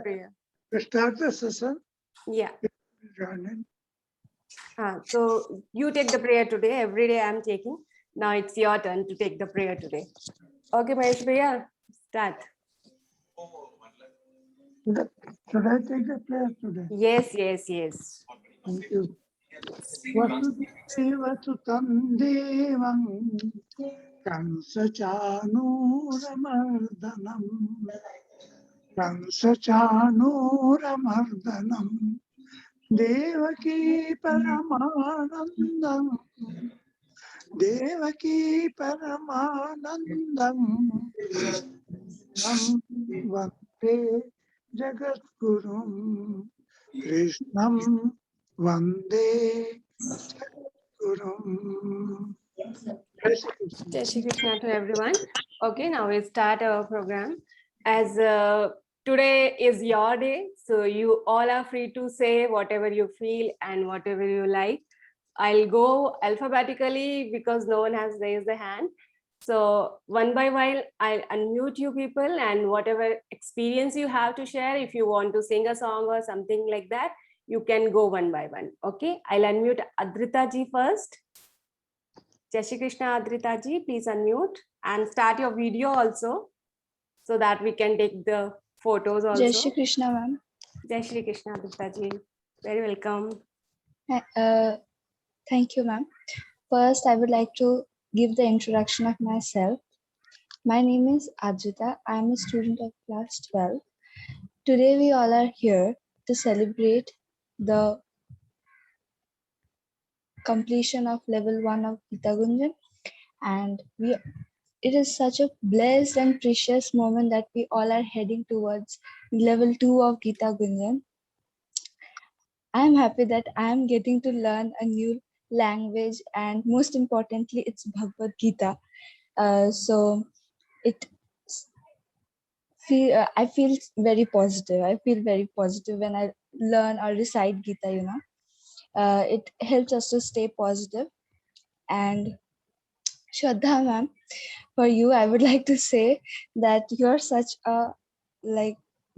prayer. To start the session, Yeah. join in. So you take the prayer today. Every day I'm taking. Now it's your turn to take the prayer today. Okay, Mahesh Bhaiya, start. Should I take the prayer today? Yes, yes, yes. Thank you. Vasudevasutam devam Kansachanuramardanam Kansachanuramardanam Devaki Paramanandam Devaki Paramanandam Nam Vande Jagatgurum Krishnam Vande Jagatgurum. Jai Shri Krishna to everyone. Okay, now we start our program. As today is your day, so you all are free to say whatever you feel and whatever you like. I'll go alphabetically because no one has raised their hand. So one by one, I'll unmute you people, and whatever experience you have to share, if you want to sing a song or something like that, you can go one by one. Okay, I'll unmute Adrita ji first. Jai Shri Krishna, Adrita ji, please unmute and start your video also so that we can take the photos also. Jai Shri Krishna, ma'am. Jai Shri Krishna, Adrita ji. Very welcome. Thank you, ma'am. First, I would like to give the introduction of myself. My name is Adrita. I am a student of class 12. Today, we all are here to celebrate the completion of level 1 of Gita Gunjan, and it is such a blessed and precious moment that we all are heading towards level 2 of Gita Gunjan. I am happy that I am getting to learn a new language, and most importantly, it's Bhagavad Gita. So I feel very positive. I feel very positive when I learn or recite Gita. It helps us to stay positive. And Shraddha ma'am, for you, I would like to say that you're such a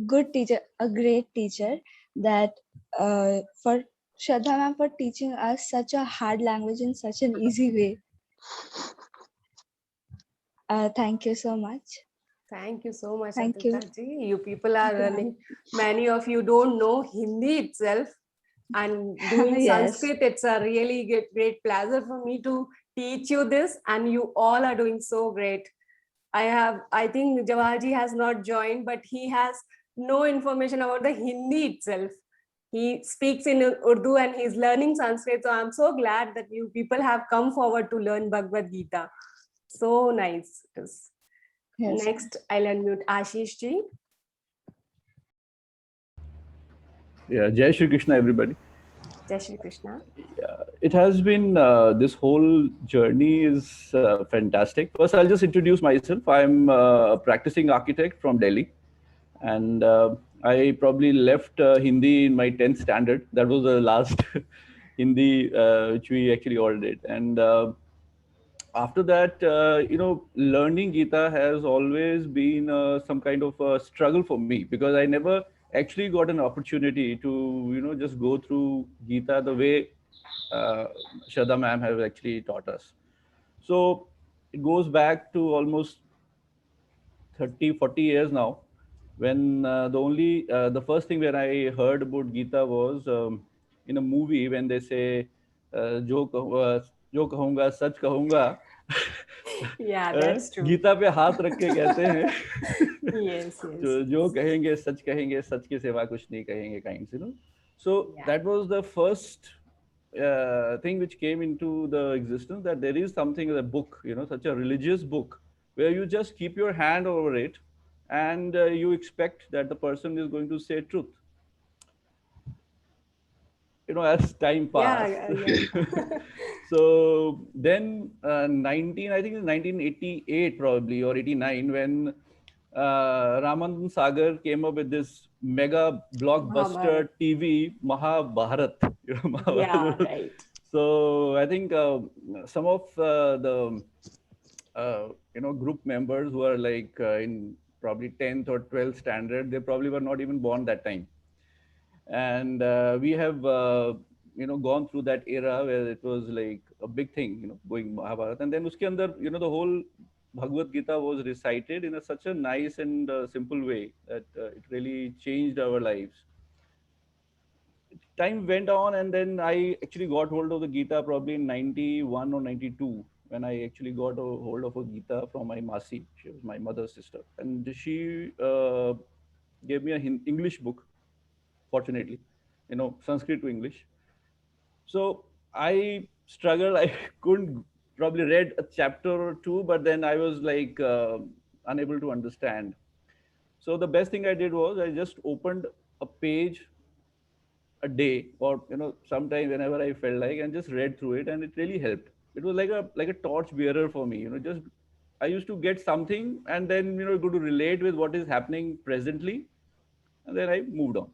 good teacher, a great teacher. That for Shraddha ma'am for teaching us such a hard language in such an easy way. Thank you so much. Thank you so much, Thank you. Adrita ji. You people are learning. Many of you don't know Hindi itself, and doing Yes. Sanskrit, it's a really great pleasure for me to teach you this, and you all are doing so great. I think Jawaharji has not joined, but he has no information about the Hindi itself. He speaks in Urdu and he's learning Sanskrit. So I'm so glad that you people have come forward to learn Bhagavad Gita. So nice. Yes. Next, I'll unmute Ashish ji. Yeah, Jai Shri Krishna, everybody. Jai Shri Krishna. Yeah, it has been, this whole journey is fantastic. First, I'll just introduce myself. I'm a practicing architect from Delhi. And I probably left Hindi in my 10th standard. That was the last Hindi which we actually all did. And after that, learning Gita has always been some kind of a struggle for me, because I never actually got an opportunity to, just go through Gita the way Shraddha ma'am has actually taught us. So it goes back to almost 30, 40 years now, when the first thing when I heard about Gita was in a movie when they say, jo kahunga, sach kahunga. Yeah, that's true. Gita पे हाथ रख के कहते हैं yes. जो कहेंगे सच के सिवा कुछ नहीं कहेंगे, kinds, so yeah. That was the first thing which came into the existence, that there is something, a book, such a religious book, where you just keep your hand over it and you expect that the person is going to say truth. As time passed. Yeah. So then I think it's 1988 probably, or 89, when Ramanand Sagar came up with this mega blockbuster TV Mahabharat. Yeah, right. So I think some of the group members who are like in probably 10th or 12th standard. They probably were not even born that time. And we have gone through that era where it was like a big thing, going Mahabharata. And then uske andar, the whole Bhagavad Gita was recited in such a nice and simple way that it really changed our lives. Time went on, and then I actually got hold of the Gita probably in 91 or 92, when I actually got a hold of a Gita from my Masi. She was my mother's sister. And she gave me a English book, fortunately, Sanskrit to English. So I struggled. I couldn't probably read a chapter or two, but then I was like unable to understand. So the best thing I did was I just opened a page a day, or sometime whenever I felt like, and just read through it, and it really helped. It was like a torch bearer for me. Just I used to get something, and then go to relate with what is happening presently, and then I moved on.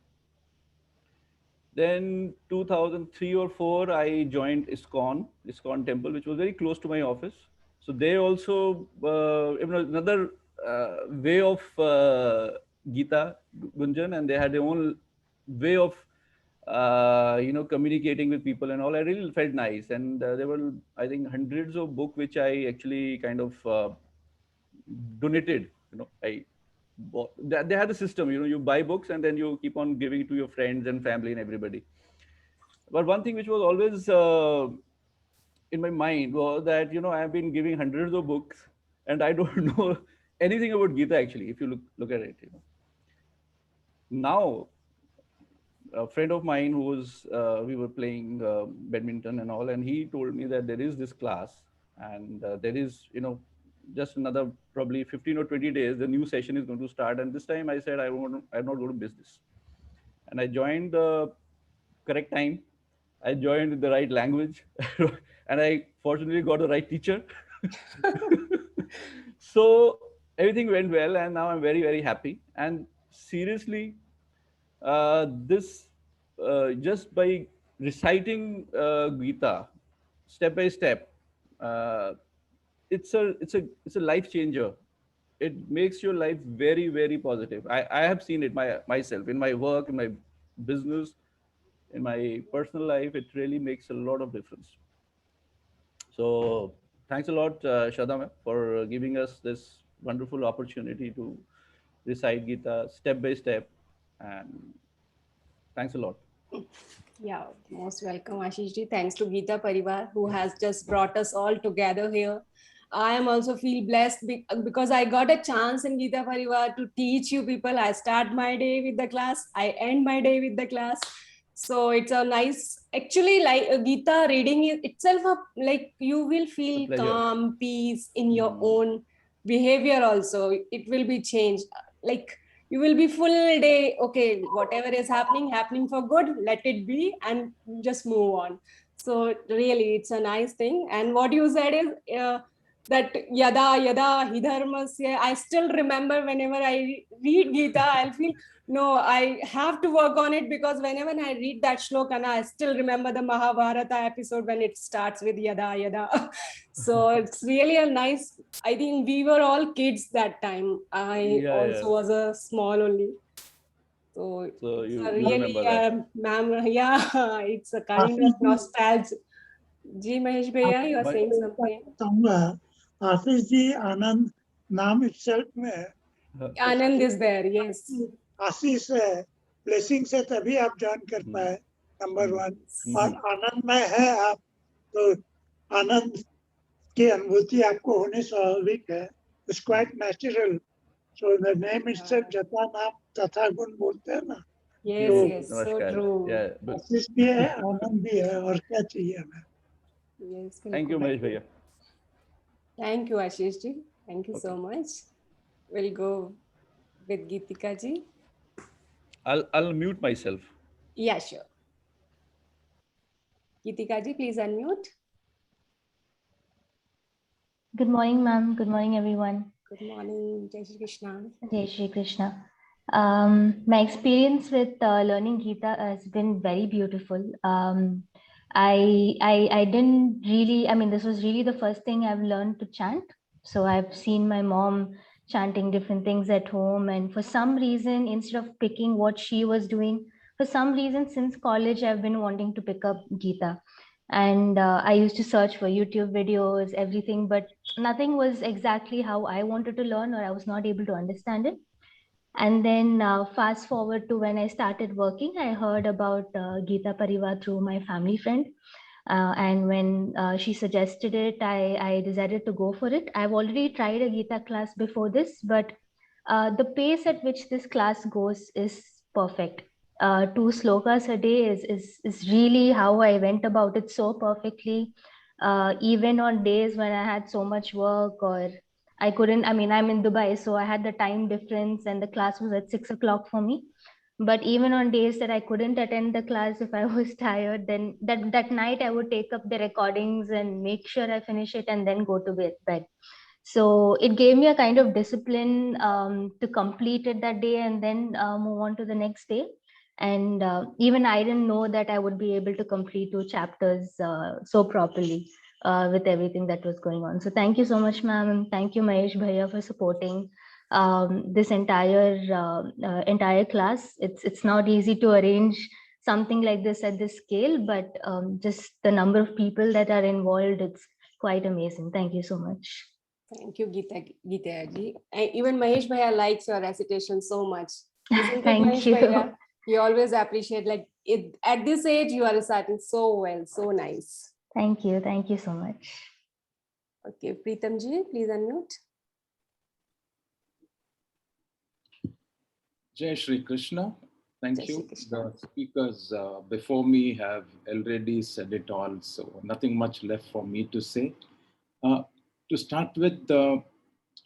Then 2003 or 4, I joined ISKCON temple, which was very close to my office. So they also another way of Gita, Gunjan, and they had their own way of communicating with people and all. I really felt nice, and there were, I think, hundreds of books which I actually kind of donated. I bought. They had a system. You buy books and then you keep on giving it to your friends and family and everybody. But one thing which was always in my mind was that I have been giving hundreds of books, and I don't know anything about Gita actually. If you look at it, now a friend of mine who was we were playing badminton and all, and he told me that there is this class, and there is just another probably 15 or 20 days the new session is going to start. And this time I said I'm not going to miss this, and I joined the correct time. I joined with the right language, and I fortunately got the right teacher. So everything went well, and now I'm very, very happy. And seriously, this just by reciting Gita step by step, it's a life changer. It makes your life very, very positive. I have seen it myself in my work, in my business, in my personal life. It really makes a lot of difference. So thanks a lot, Shraddha ma'am, for giving us this wonderful opportunity to recite Gita step by step, and thanks a lot. Yeah, most welcome, Ashish ji. Thanks to Gita Parivar, who has just brought us all together here. I am also feel blessed because I got a chance in Gita Parivar to teach you people. I start my day with the class, I end my day with the class. So it's a nice, actually, like Gita reading itself, like you will feel calm, peace in your own behavior also. It will be changed. Like you will be full day, okay, whatever is happening for good, let it be, and just move on. So really, it's a nice thing. And what you said is that yada yada hidharmasya. I still remember whenever I read Gita, I'll feel, no, I have to work on it, because whenever I read that shloka, I still remember the Mahabharata episode when it starts with yada yada. So it's really a nice, I think we were all kids that time. I also was a small only. So you really, ma'am, yeah, it's a kind of nostalgia. Ji Mahesh Bhaiya, you are saying something. Ashish ji, Anand naam itself में Anand is there, yes. आशीष है, blessing से तभी आप join कर पाए, number 1, और आनंद में है आप, तो आनंद की अनुभूति आपको होनी स्वाभाविक है. It's quite natural. So the name itself, जथा नाम तथा गुण बोलते हैं ना. Yes, so true. आशीष भी है, आनंद भी है, और क्या चाहिए हमें. Yes, thank you, Mahesh Bhaiya. Thank you, Ashish ji. Thank you so much. We'll go with Geetika ji. I'll mute myself. Yeah, sure. Geetika ji, please unmute. Good morning, ma'am. Good morning, everyone. Good morning. Jai Shri Krishna. Jai Shri Krishna. My experience with learning Gita has been very beautiful. I didn't really, I mean, this was really the first thing I've learned to chant. So I've seen my mom chanting different things at home. And for some reason, instead of picking what she was doing, for some reason, since college, I've been wanting to pick up Gita. And I used to search for YouTube videos, everything, but nothing was exactly how I wanted to learn, or I was not able to understand it. And then fast forward to when I started working, I heard about Gita Parivar through my family friend. And when she suggested it, I decided to go for it. I've already tried a Gita class before this, but the pace at which this class goes is perfect. 2 slokas a day is really how I went about it so perfectly. Even on days when I had so much work or I couldn't, I mean, I'm in Dubai, so I had the time difference and the class was at 6 o'clock for me. But even on days that I couldn't attend the class, if I was tired, then that night I would take up the recordings and make sure I finish it and then go to bed. So it gave me a kind of discipline to complete it that day and then move on to the next day. And even I didn't know that I would be able to complete 2 chapters so properly with everything that was going on. So thank you so much, ma'am. And thank you, Mahesh Bhaiya, for supporting this entire class. It's not easy to arrange something like this at this scale, but just the number of people that are involved, it's quite amazing. Thank you so much. Thank you, Geeta ji. And even Mahesh Bhaiya likes your recitation so much. Isn't it, Thank Mahesh you. Bhaiya? You always appreciate, like, at this age, you are reciting so well, so nice. Thank you. Thank you so much. Okay, Preetam ji, please unmute. Jai Shri Krishna. Thank Jai Shri you. Krishna. The speakers before me have already said it all, so nothing much left for me to say. To start with,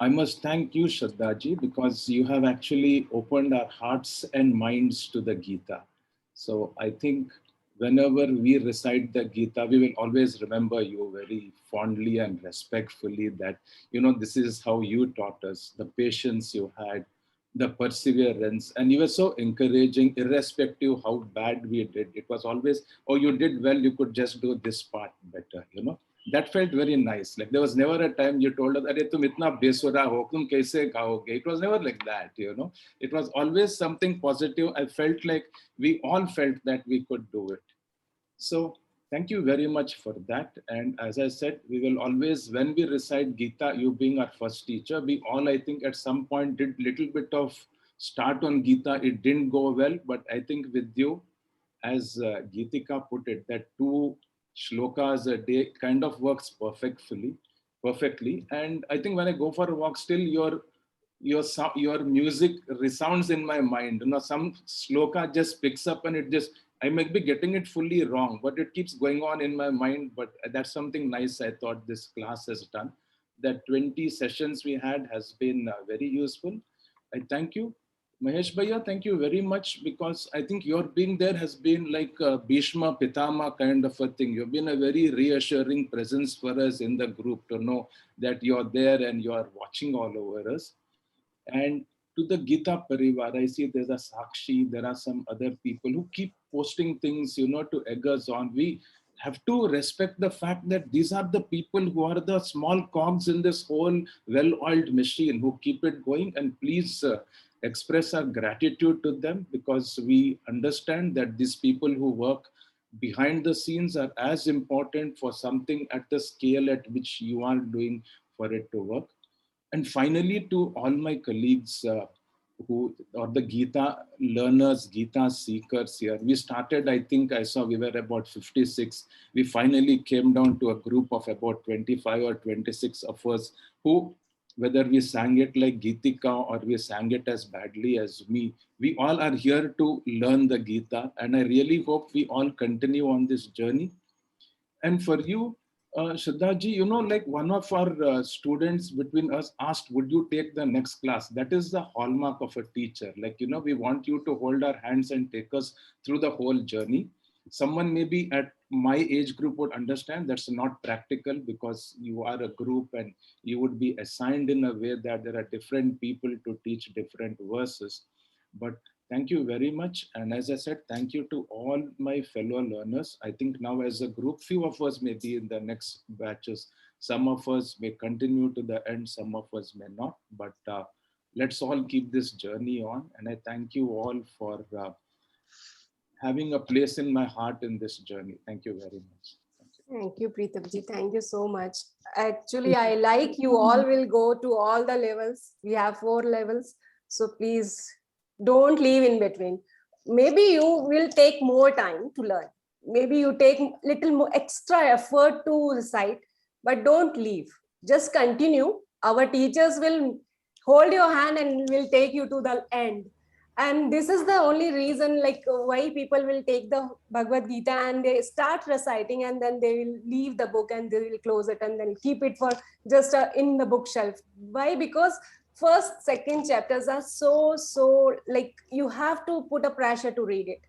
I must thank you, Shraddhaji, because you have actually opened our hearts and minds to the Gita. So I think whenever we recite the Gita, we will always remember you very fondly and respectfully that, this is how you taught us, the patience you had, the perseverance, and you were so encouraging, irrespective how bad we did. It was always, oh, you did well, you could just do this part better, That felt very nice. Like there was never a time you told us, "Arey tum itna besura ho, tum kaise gaoge?" It was never like that, It was always something positive. I felt like we all felt that we could do it. So thank you very much for that. And as I said, we will always, when we recite Gita, you being our first teacher, we all, I think, at some point did little bit of start on Gita. It didn't go well, but I think with you, as Geetika put it, that 2 shlokas a day kind of works perfectly. And I think when I go for a walk, still your music resounds in my mind. Some shloka just picks up and it just, I might be getting it fully wrong, but it keeps going on in my mind. But that's something nice I thought this class has done. That 20 sessions we had has been very useful. I thank you. Mahesh Bhaiya, thank you very much, because I think your being there has been like a Bhishma Pitama kind of a thing. You've been a very reassuring presence for us in the group to know that you're there and you're watching all over us. And to the Gita Parivar, I see there's a Sakshi, there are some other people who keep posting things, to egg us on. We have to respect the fact that these are the people who are the small cogs in this whole well-oiled machine who keep it going. And please express our gratitude to them, because we understand that these people who work behind the scenes are as important for something at the scale at which you are doing for it to work. And finally, to all my colleagues who or the Gita learners, Gita seekers here, we started, I think I saw we were about 56. We finally came down to a group of about 25 or 26 of us who, whether we sang it like Geetika or we sang it as badly as me, we all are here to learn the Gita. And I really hope we all continue on this journey. And for you, Shraddhaji, like one of our students between us asked, would you take the next class? That is the hallmark of a teacher. Like, we want you to hold our hands and take us through the whole journey. Someone maybe at my age group would understand that's not practical, because you are a group and you would be assigned in a way that there are different people to teach different verses. But thank you very much. And as I said, thank you to all my fellow learners. I think now as a group, few of us may be in the next batches, Some of us may continue to the end, some of us may not, but let's all keep this journey on. And I thank you all for having a place in my heart in this journey. Thank you very much. Thank you, Preetam ji. Thank you so much. Actually, I like you all will go to all the levels. We have 4 levels. So please don't leave in between. Maybe you will take more time to learn. Maybe you take little more extra effort to recite, but don't leave. Just continue. Our teachers will hold your hand and will take you to the end. And this is the only reason like why people will take the Bhagavad Gita and they start reciting and then they will leave the book and they will close it and then keep it for just in the bookshelf. Why? Because first, second chapters are so like you have to put a pressure to read it.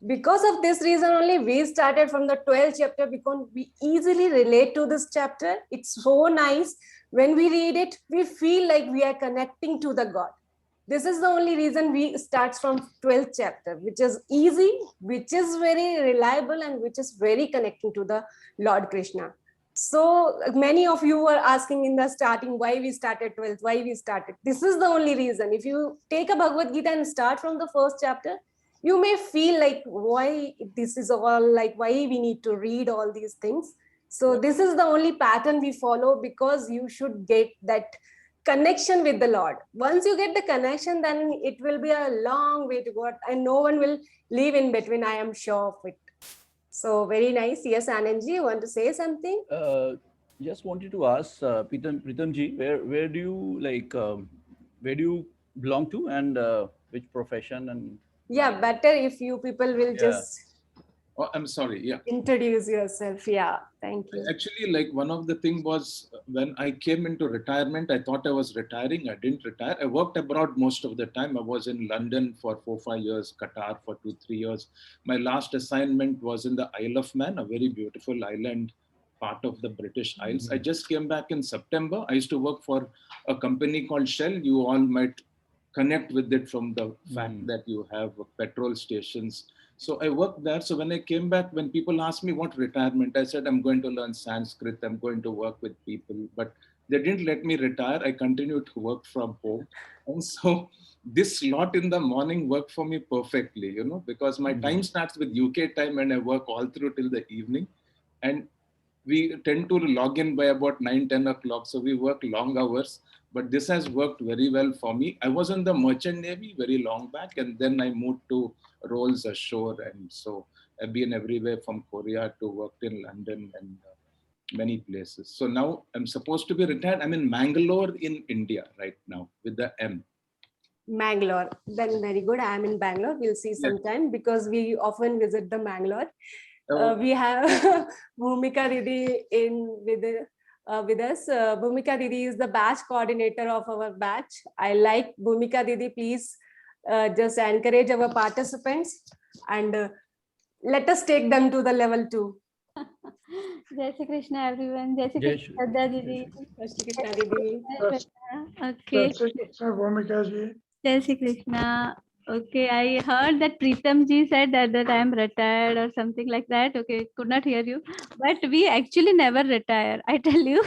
Because of this reason only we started from the 12th chapter, because we easily relate to this chapter. It's so nice. When we read it, we feel like we are connecting to the God. This is the only reason we start from 12th chapter, which is easy, which is very reliable, and which is very connecting to the Lord Krishna. So many of you were asking in the starting why we started 12th, why we started. This is the only reason. If you take a Bhagavad Gita and start from the first chapter, you may feel like why this is all like why we need to read all these things. So this is the only pattern we follow, because you should get that connection with the Lord. Once you get the connection, then it will be a long way to go, and no one will leave in between. I am sure of it. So very nice. Yes, Anandji, you want to say something? Just wanted to ask Pritam ji, where do you like where do you belong to, and which profession? And Yeah, better if you people will just Oh, I'm sorry. Yeah. introduce yourself. Yeah, thank you. Actually, like one of the thing was when I came into retirement, I thought I was retiring. I didn't retire. I worked abroad most of the time. I was in London for 4-5 years, Qatar for 2-3 years. My last assignment was in the Isle of Man, a very beautiful island, part of the British Isles. I just came back in September. I used to work for a company called Shell. You all might connect with it from the fact that you have petrol stations. So I worked there. So when I came back, when people asked me what retirement, I said, I'm going to learn Sanskrit. I'm going to work with people. But they didn't let me retire. I continued to work from home. And so this slot in the morning worked for me perfectly, you know, because my time starts with UK time and I work all through till the evening. And we tend to log in by about 9-10 o'clock. So we work long hours, but this has worked very well for me. I was in the Merchant Navy very long back, and then I moved to roles ashore. And so I've been everywhere from Korea to worked in London and many places. So now I'm supposed to be retired. I'm in Mangalore in India right now with the M. Mangalore. Then very good. I am in Bangalore. We'll see sometime because we often visit the Mangalore. We have Bhumika Didi with us. Bhumika Didi is the batch coordinator of our batch. I like Bhumika Didi. Please just encourage our participants and let us take them to the level 2. Jai Shri Krishna, everyone. Jai Shri Krishna, Shraddha Didi. Jai Shri Krishna Didi. Okay. Jai Shri Krishna. Okay, I heard that Pritam ji said that I am retired or something like that. Okay, could not hear you. But we actually never retire. I tell you,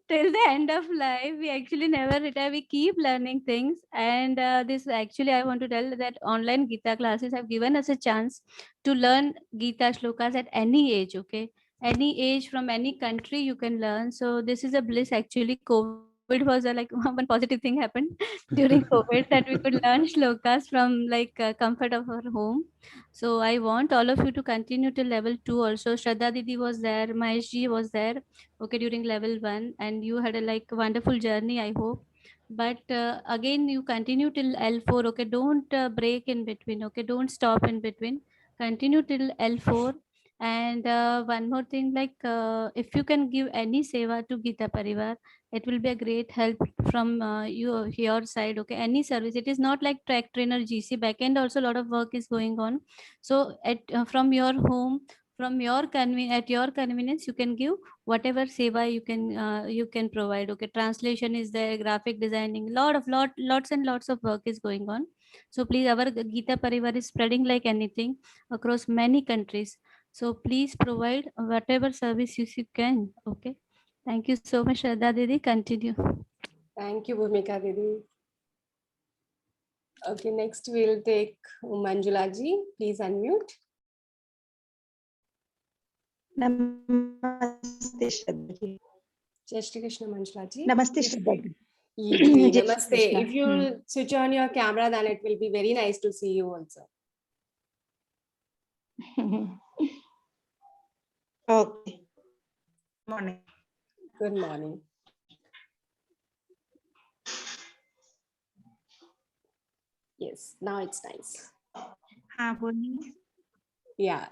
till the end of life, we actually never retire. We keep learning things. And this actually, I want to tell that online Gita classes have given us a chance to learn Gita shlokas at any age. Okay, any age from any country you can learn. So this is a bliss actually. COVID was a, like one positive thing happened during COVID that we could learn shlokas from like comfort of our home. So I want all of you to continue to level 2 also. Shraddha Didi was there, Mahesh ji was there, okay, during level 1, and you had a like wonderful journey, I hope. But again, you continue till L4, okay, don't break in between, okay, don't stop in between, continue till L4. And one more thing, like if you can give any seva to Gita Parivar, it will be a great help from your side, okay, any service. It is not like track trainer GC backend, also a lot of work is going on. So at from your home, from your at your convenience, you can give whatever seva you can provide, okay. Translation is there, graphic designing, lots and lots of work is going on. So please, our Gita Parivar is spreading like anything across many countries. So please provide whatever service you can, okay. Thank you so much, Shraddha Didi. Continue. Thank you, Bhumika Didi. Okay, next we'll take Manjula ji. Please unmute. Namaste, Shraddha ji. Jai Shri Krishna, Manjula ji. Namaste, Shraddha ji. Didi, Jai Shri namaste. Krishna. If you switch on your camera, then it will be very nice to see you also. Okay. Morning. Good morning. Yes, now it's nice. Morning. Yeah.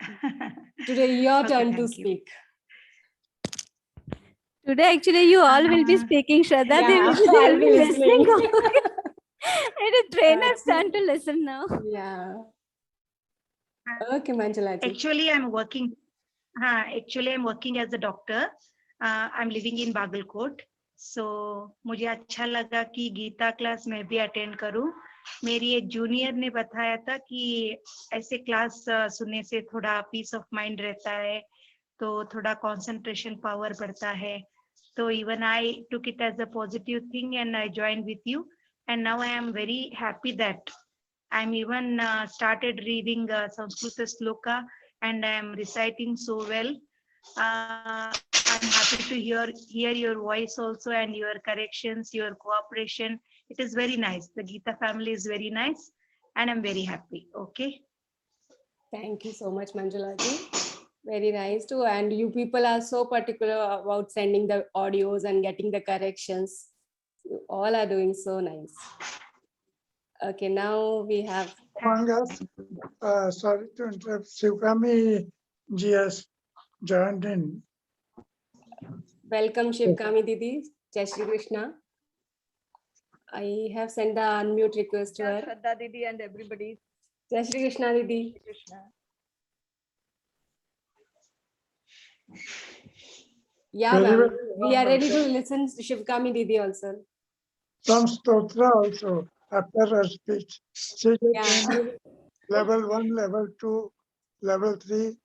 Today your Okay, turn to thank you. speak. Today, actually, you all will be speaking, Shraddha. Yeah, They will I'll be be listening. listening. It is trainer's turn to listen now. Yeah. Okay, Manjula ji. Actually, I'm working. I'm working as a doctor. I'm living in Bagalkot. So मुझे अच्छा लगा कि Gita class मैं भी attend करूं. मेरी एक junior ने बताया था कि ऐसे क्लास सुनने से थोड़ा पीस ऑफ माइंड रहता है, तो थोड़ा कंसंट्रेशन पावर बढ़ता है. So even I took it as a positive thing and I joined with you. And now I am very happy that I'm even started reading Sanskrit Sloka and I am reciting so well. I'm happy to hear your voice also and your corrections, your cooperation. It is very nice. The Gita family is very nice and I'm very happy. Okay. Thank you so much, Manjula ji. Very nice too. And you people are so particular about sending the audios and getting the corrections. You all are doing so nice. Okay, now we have. Sorry to interrupt. Shivkami ji has joined in. Welcome, Shivkami Didi. Jai Shri Krishna. I have sent the unmute request to her. Shraddha Didi and everybody. Jai Shri Krishna, Didi. Krishna. Yeah, Very ma'am. well. We are ready to listen to Shivkami Didi also. Some stotra also after her speech. She is Yeah. level 1, level 2, level 3,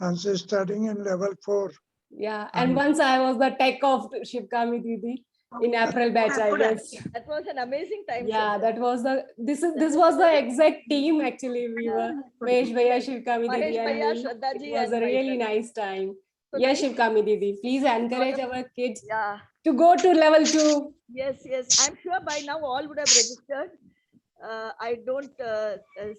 and she is studying in level 4. Yeah, and once I was the tech of Shivkami Didi in April batch, I guess. That was an amazing time. Yeah, Shraddha. that was this was the exact team actually. We were Mahesh Bhaiya, Shivkami Mahesh Didi, and Bhaiya, me. Shraddha It ji was and a really myself. nice time. So Yes, nice. Shivkami Didi, please encourage our kids Yeah. to go to level 2. Yes. I'm sure by now all would have registered. I don't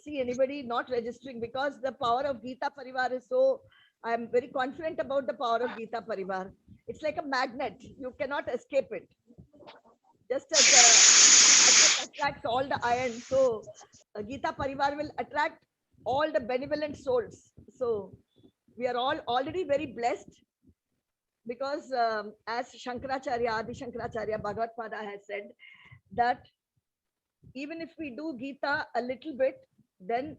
see anybody not registering because the power of Gita Parivar is so. I'm very confident about the power of Gita Parivar. It's like a magnet. You cannot escape it. Just as magnet attracts all the iron, so Gita Parivar will attract all the benevolent souls. So we are all already very blessed because as Shankaracharya, Adi Shankaracharya, Bhagavad Pada has said that even if we do Gita a little bit, then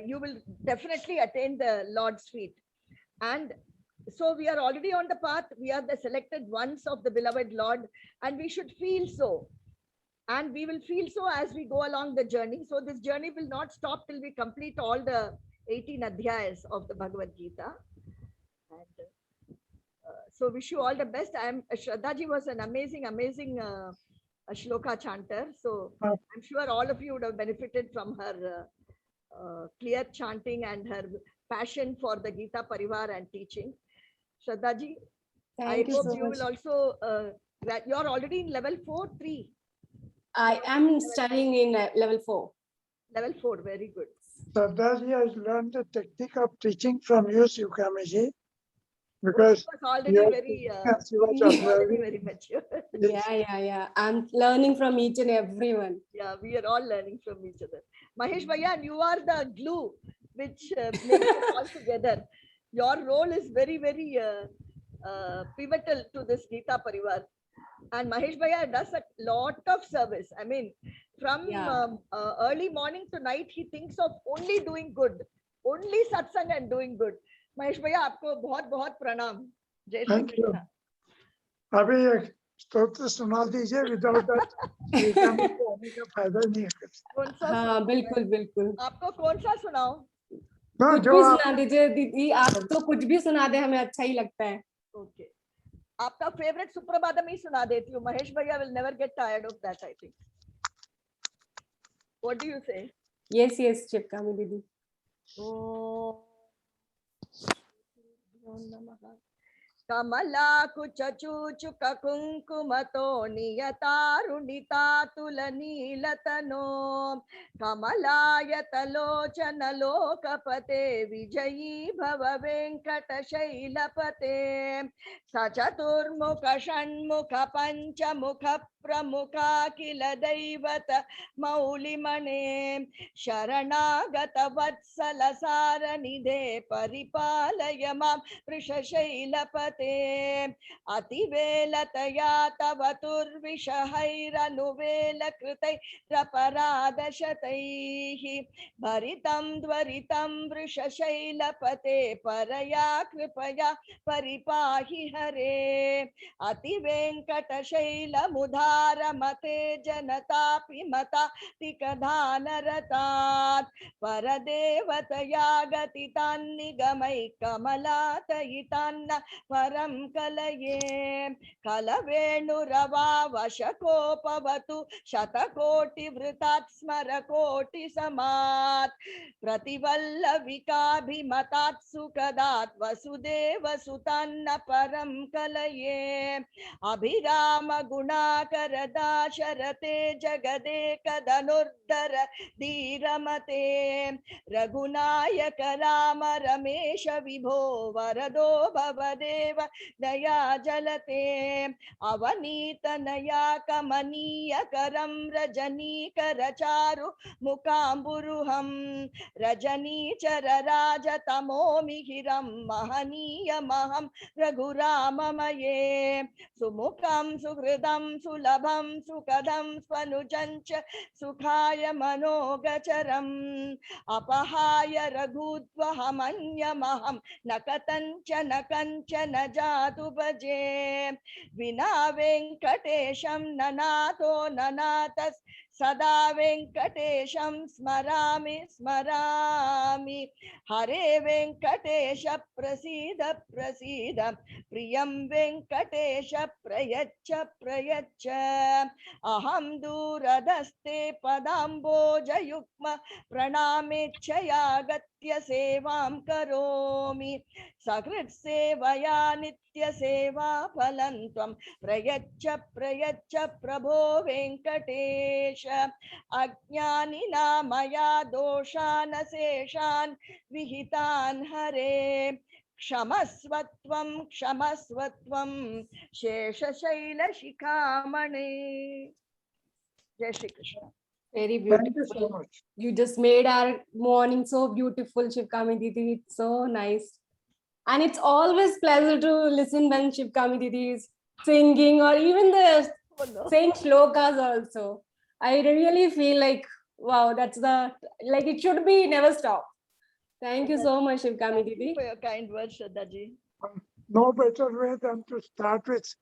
you will definitely attain the Lord's feet. And so we are already on the path. We are the selected ones of the beloved Lord, and we should feel so. And we will feel so as we go along the journey. So this journey will not stop till we complete all the 18 adhyayas of the Bhagavad Gita. And so wish you all the best. Shraddha ji was an amazing shloka chanter. So I'm sure all of you would have benefited from her clear chanting and her passion for the Gita Parivar and teaching. Shraddha ji, I hope you will also, you're already in level 4, 3. I am studying in level 4. Level 4, very good. Shraddha ji has learned the technique of teaching from you, Shivkami ji, because already very mature. Yeah. I'm learning from each and everyone. Yeah, we are all learning from each other. Mahesh Bhaiya, and you are the glue which makes it all together. Your role is very pivotal to this Gita Parivar. And Mahesh Bhaiya does a lot of service. I mean, from early morning to night, he thinks of only doing good, only satsang and doing good. Mahesh Bhaiya, आपको बहुत pranam. Jai Shri Krishna. अभी एक स्तोत्र सुना दीजिए, without that का फायदा नहीं है. हाँ, बिल्कुल. आपको कौन सा सुनाओ? कुछ भी सुना दीजिए दीदी, आप तो कुछ भी सुना दे, हमें अच्छा ही लगता है. Okay. आपका फेवरेट सुप्रभातम ही सुना देती हूँ. महेश भैया will never get tired of that, I think. What do you say? Yes, yes, Shivkami Didi. कमलाकुचूचुक कुङ्कुमतो नियतारुणितातुलनीलतनो कमलायतलोचनलोकपते विजयी भव वेङ्कटशैलपते सचतुर्मुख षण्मुख पञ्चमुख प्रमुखाखिल दैवत मौलिमणे शरणागत वत्सल सारनिधे परिपालय मां वृषशैलपते अतिवेलतया तव तुर्विषहैरनुवेलकृतैरपराधशतैः भरितं त्वरितं वृषशैलपते परया कृपया परिपाहि हरे अतिवेङ्कटशैलमुदारमते जनतापि मतातिकधानरतात् परदेवतया गतितान्निगमै कमलातयितान्न परं कलये कलवेणुरवावशकोपवतु शतकोटिवृतात् स्मरकोटिसमात् प्रतिवल्लविकाभिमतात् सुखदात् वसुदेवसुतान्न परं कलये अभिराम गुणाकर दाशरथे जगदेकधनुर्धर धीरमते रघुनायक राम रमेश विभो वरदो भवदेव दया जलते अवनीतनया कमनीय करं रजनीकर चारु मुकाम्बुरुहं रजनीचर राजतमो मिहिरं महनीयमहं रघुराममये सुमुखं सुहृदं सुलभं सुखदं स्वनुजञ्च सुखाय मनोगचरम् अपहाय रघुत्वहमन्यमहं न कथञ्चन जातु भजे विना वेङ्कटेशं ननाथो ननाथस् सदा वेङ्कटेशं स्मरामि स्मरामि हरे वेङ्कटेश प्रसीद प्रसीद प्रियं वेङ्कटेश प्रयच्छ प्रयच्छ अहं दूरधस्ते पदाम्बोजयुग्म प्रणामेच्छयागत्य सेवां करोमि सकृत्सेवया नित्यसेवा फलं त्वं प्रयच्छ प्रयच्छ प्रभो वेङ्कटेश अज्ञानिना मया दोषान् शेषान् विहितान् हरे क्षमस्वत्वं क्षमस्वत्वं शेषशैलशिखामणे. जय Shri Krishna. Very Thank you beautiful. so much. You just made our morning so beautiful, Shivkami Didi. It's so nice. And it's always pleasure to listen when Shivkami Didi is singing or even the saying shlokas also. I really feel like, wow, that's like it should be never stop. Thank you so much, Shivkami Thank Didi. you for your kind words, Shraddha ji. No better way than to start with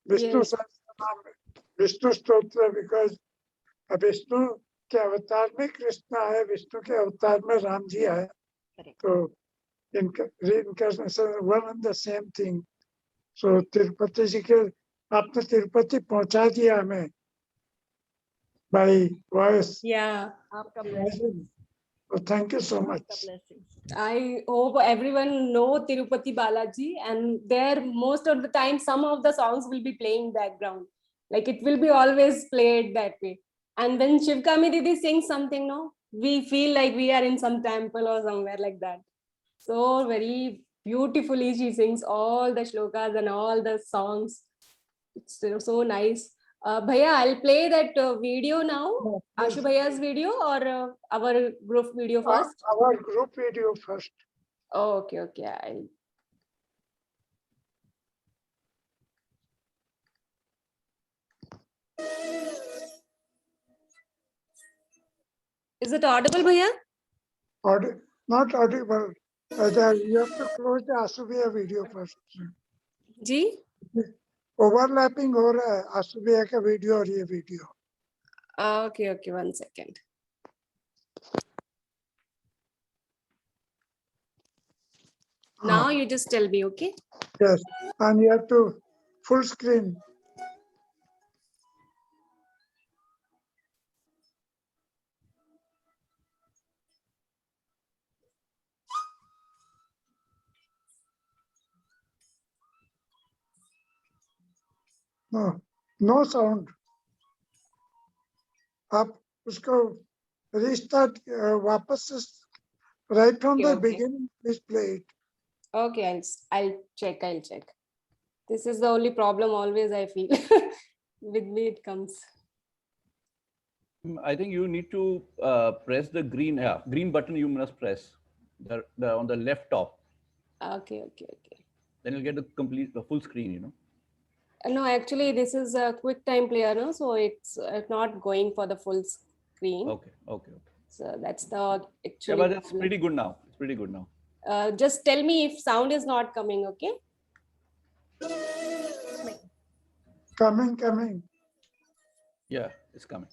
Vishnu Yes. Sahasranam, Vishnu Stotra, because Vishnu के अवतार में कृष्ण है, विष्णु के अवतार में राम जी है. तो reincarnation one and the same thing. So Tirupati जी के आपने तिरुपति पहुंचा दिया हमें by voice. Yeah. आपका blessing. So thank you so much. आपका blessing. I hope everyone know Tirupati Balaji, and there most of the time some of the songs will be playing background. Like it will be always played that way. And when Shivkami Didi sings something, no, we feel like we are in some temple or somewhere like that. So very beautifully she sings all the shlokas and all the songs. It's so nice. Bhaiya, I'll play that video now. Ashu Bhaiya's video or our group video first? Our group video first. Oh, okay. Is it audible, Bhaiya? Not audible. You have to close the Asubhiya video first. Ji? Overlapping हो रहा है Asubhiya का video और ये video. Okay, 1 second. Now you just tell me, okay? Yes, and you have to full screen. No, no sound. आप उसको restart वापस से right from Okay, the okay. beginning, please play it. Okay, I'll check. This is the only problem always I feel. With me it comes. I think you need to press the green button. You must press the on the left top. Okay. Then you'll get the full screen. You know. No, actually this is a quick time player, no? So it's not going for the full screen. Okay. So that's the Yeah, actually but it's problem. pretty good now. It's pretty good now. Just tell me if sound is not coming, okay? Coming. Yeah, it's coming.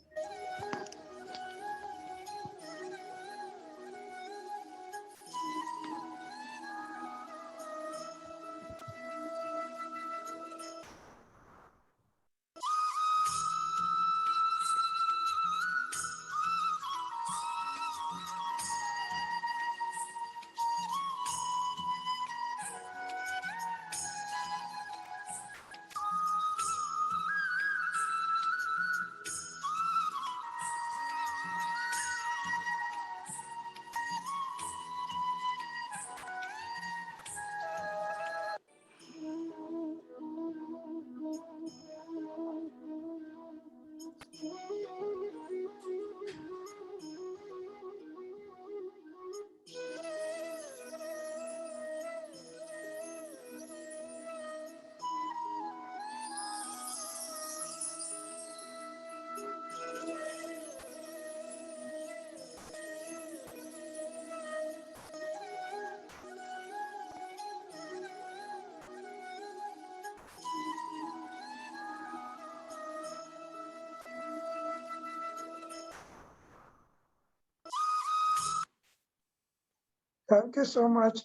Thank you so much.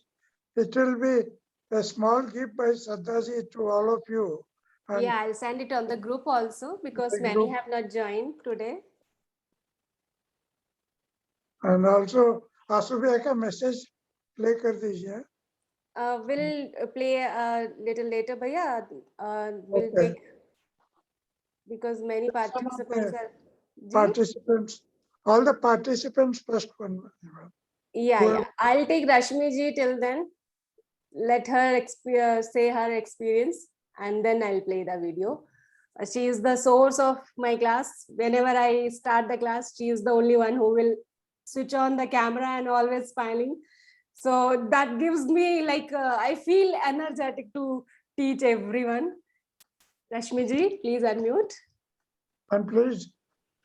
It will be a small gift by Shraddhaji to all of you. And Yeah, I'll send it on the group also because The many group. have not joined today. And also आसु भैया का message play कर दीजिए. We'll play a little later, Bhaiya. We'll Okay. take because many Some of the participants are. Ji? Participants, all the participants first one. Yeah. I'll take Rashmi ji till then. Let her say her experience and then I'll play the video. She is the source of my class. Whenever I start the class, she is the only one who will switch on the camera and always smiling. So that gives me like, I feel energetic to teach everyone. Rashmi ji, please unmute. And please,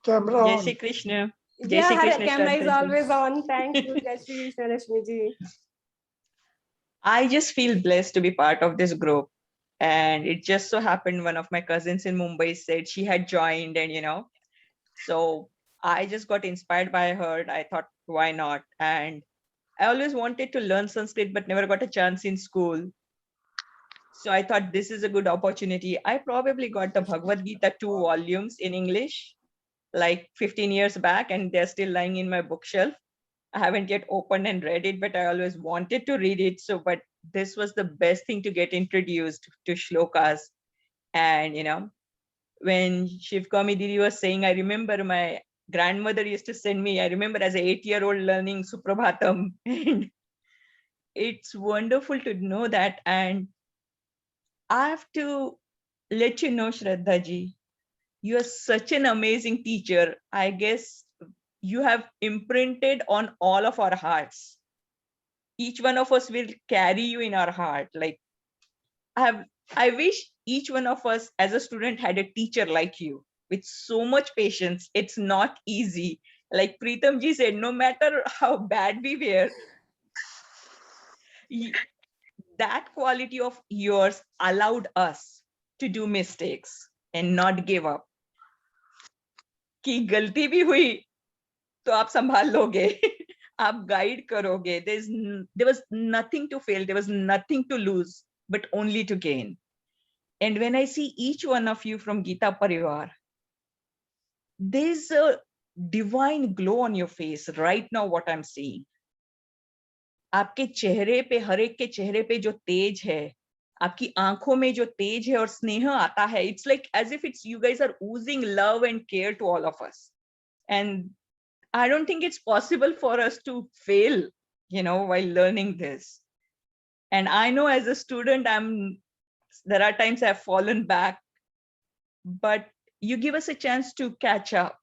camera Jai on. Shri Krishna. Yeah, Shri her Krishna, camera is Shraddha ji. always on. Thank you, Jai Shri Krishna, Rashmi ji. I just feel blessed to be part of this group. And it just so happened one of my cousins in Mumbai said she had joined and so I just got inspired by her. I thought, why not? And I always wanted to learn Sanskrit, but never got a chance in school. So I thought this is a good opportunity. I probably got the Bhagavad Gita 2 volumes in English like 15 years back, and they're still lying in my bookshelf. I haven't yet opened and read it, but I always wanted to read it. So, but this was the best thing to get introduced to shlokas. And, when Shivkami Didi was saying, I remember my grandmother used to send me, I remember as an 8-year-old learning Suprabhatam. And it's wonderful to know that. And I have to let you know, Shraddha ji, you are such an amazing teacher. I guess you have imprinted on all of our hearts. Each one of us will carry you in our heart. Like I wish each one of us as a student had a teacher like you with so much patience. It's not easy. Like Pritam ji said, no matter how bad we were, that quality of yours allowed us to do mistakes and not give up. कि गलती भी हुई तो आप संभाल लोगे आप guide करोगे there was nothing to fail, there was nothing to lose but only to gain. And when I see each one of you from Gita Parivar, there's a divine glow on your face right now, what I'm seeing. आपके चेहरे पे, हर एक के चेहरे पे जो तेज है, आपकी आंखों में जो तेज है और स्नेह आता है, it's like as if it's you guys are oozing love and care to all of us. And I don't think it's possible for us to fail, while learning this. And I know as a student, there are times I've fallen back, but you give us a chance to catch up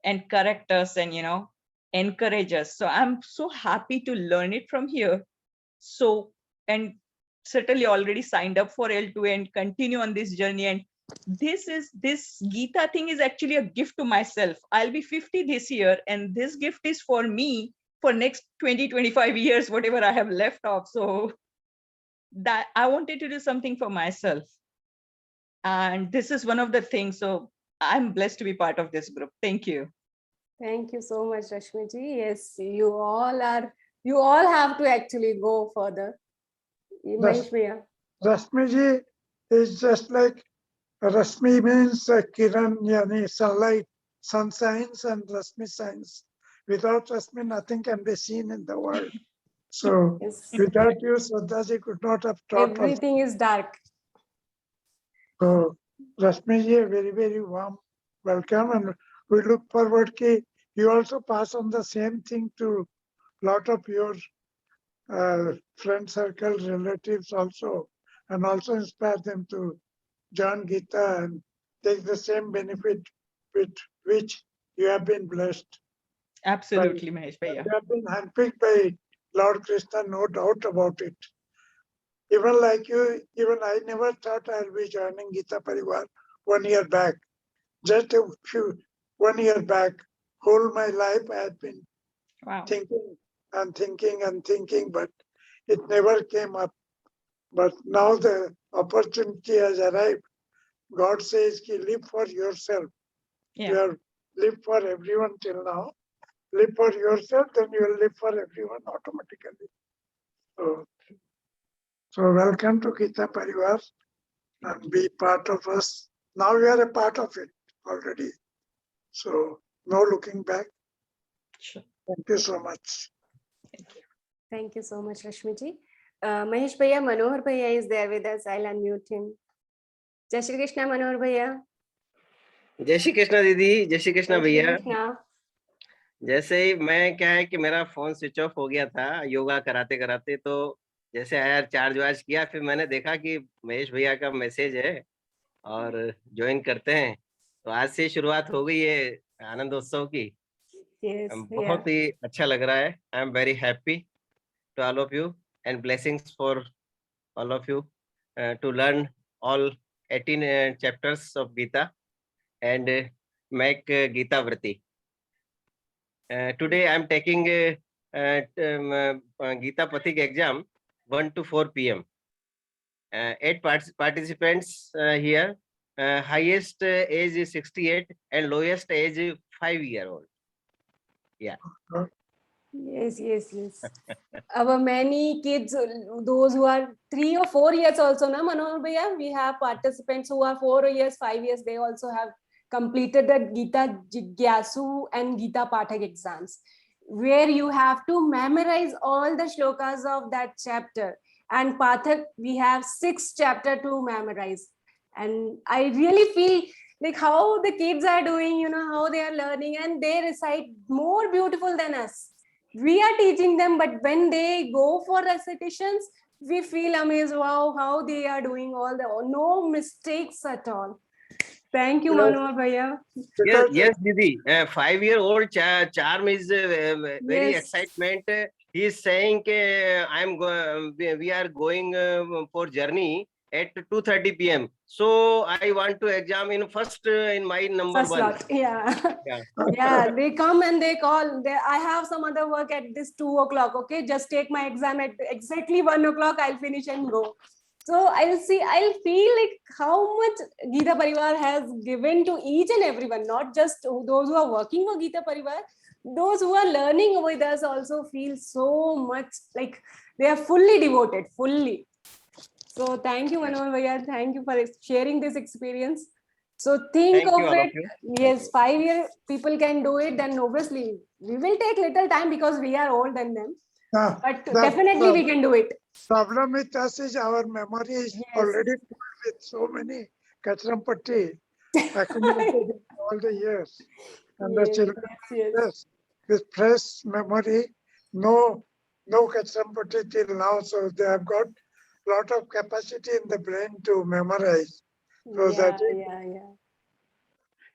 and correct us and, encourage us. So I'm so happy to learn it from here. So, and certainly already signed up for L2 and continue on this journey. And this Gita thing is actually a gift to myself. I'll be 50 this year, and this gift is for me for next 20-25 years, whatever I have left of. So that I wanted to do something for myself. And this is one of the things. So I'm blessed to be part of this group. Thank you. Thank you so much, Rashmi ji. Yes, you all have to actually go further. Mahesh Bhaiya. Rashmi ji is just like Rashmi means Kiran, yani sunlight, sun signs, and Rashmi signs. Without Rashmi, nothing can be seen in the world. So Yes. without you, Shraddha could not have taught us. Everything is dark. So Rashmi ji, a very, very warm welcome, and we look forward to you also pass on the same thing to a lot of your friend circle, relatives also, and also inspire them to join Gita and take the same benefit with which you have been blessed. Absolutely, Mahesh Bhaiya. You have been handpicked by Lord Krishna, no doubt about it. Even like you, even I never thought I'll be joining Gita Parivar 1 year back. Just 1 year back, whole my life I had been thinking and thinking and thinking, but it never came up. But now the opportunity has arrived. God says, live for yourself. Yeah. You have lived for everyone till now. Live for yourself, then you will live for everyone automatically. So welcome to Gita Parivar and be part of us. Now you are a part of it already. So no looking back. Sure. Thank you so much. Thank you. Thank you so much, Rashmi ji. Mahesh Bhaiya, Manohar Bhaiya is there with us. I'll unmute him. Jai Shri Krishna, Manohar Bhaiya. जय श्री कृष्णा दीदी, जय Shri Krishna Jai Shri भैया। Krishna. जैसे ही मैं क्या है कि मेरा फोन स्विच ऑफ हो गया था योगा कराते कराते, तो जैसे आया चार्ज वार्ज किया, फिर मैंने देखा कि महेश भैया का मैसेज है और ज्वाइन करते हैं। तो आज से शुरुआत हो गई है आनंदोत्सव की। बहुत ही अच्छा लग रहा है। I am very happy to all of you and blessings for all of you to learn all 18 chapters of Gita and make Gita Vrati. Today I am taking Gita Pathik exam 1 to 4 p.m. 8 participants here. Highest age is 68 and lowest age is 5-year-old. Yeah. Yes. Our many kids, those who are 3 or 4 years also, na Manohar Bhaiya, we have participants who are 4 years, 5 years, they also have completed the Gita Jigyasu and Gita Pathak exams, where you have to memorize all the shlokas of that chapter. And Pathak, we have 6 chapters to memorize. And I really feel like how the kids are doing, how they are learning, and they recite more beautiful than us. We are teaching them, but when they go for recitations, we feel amazed, wow, how they are doing no mistakes at all. Thank you, Manohar Bhaiya. Yes, Didi. 5-year-old charm is very excitement. He is saying we are going for journey at 2:30 p.m. So I want to exam in my number first 1. Slot. Yeah. They come and they call. I have some other work at this 2 o'clock. Okay, just take my exam at exactly 1 o'clock. I'll finish and go. So I'll feel like how much Gita Parivar has given to each and everyone, not just those who are working for Gita Parivar. Those who are learning with us also feel so much like they are fully devoted, fully. So thank you, Manoj Bhaiya. Thank you for sharing this experience. So think Thank you, of all of it. you. Yes, 5 year people can do it. Then obviously we will take little time because we are older than them. But definitely we can do it. Problem with us is our memory is already full with so many Kachrampatti accumulated in all the years. And the children, with fresh memory, no Kachrampatti till now, so they have got lot of capacity in the brain to memorize. So that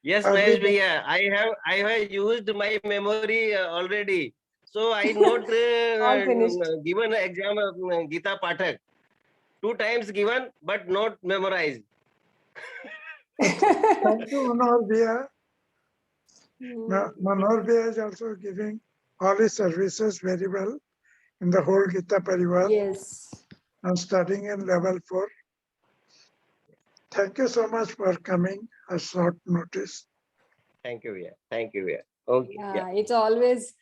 Yes, Mahesh Bhaiya, I have used my memory already. So I not given exam of Gita Pathak. 2 times given, but not memorized. Thank you, Manoj Bhaiya. Manoj Bhaiya is also giving all his services very well in the whole Gita Parivar. Yes. And studying in level 4. Thank you so much for coming at short notice. Thank you, Bhaiya. Thank you, Bhaiya. Okay. Yeah, it's always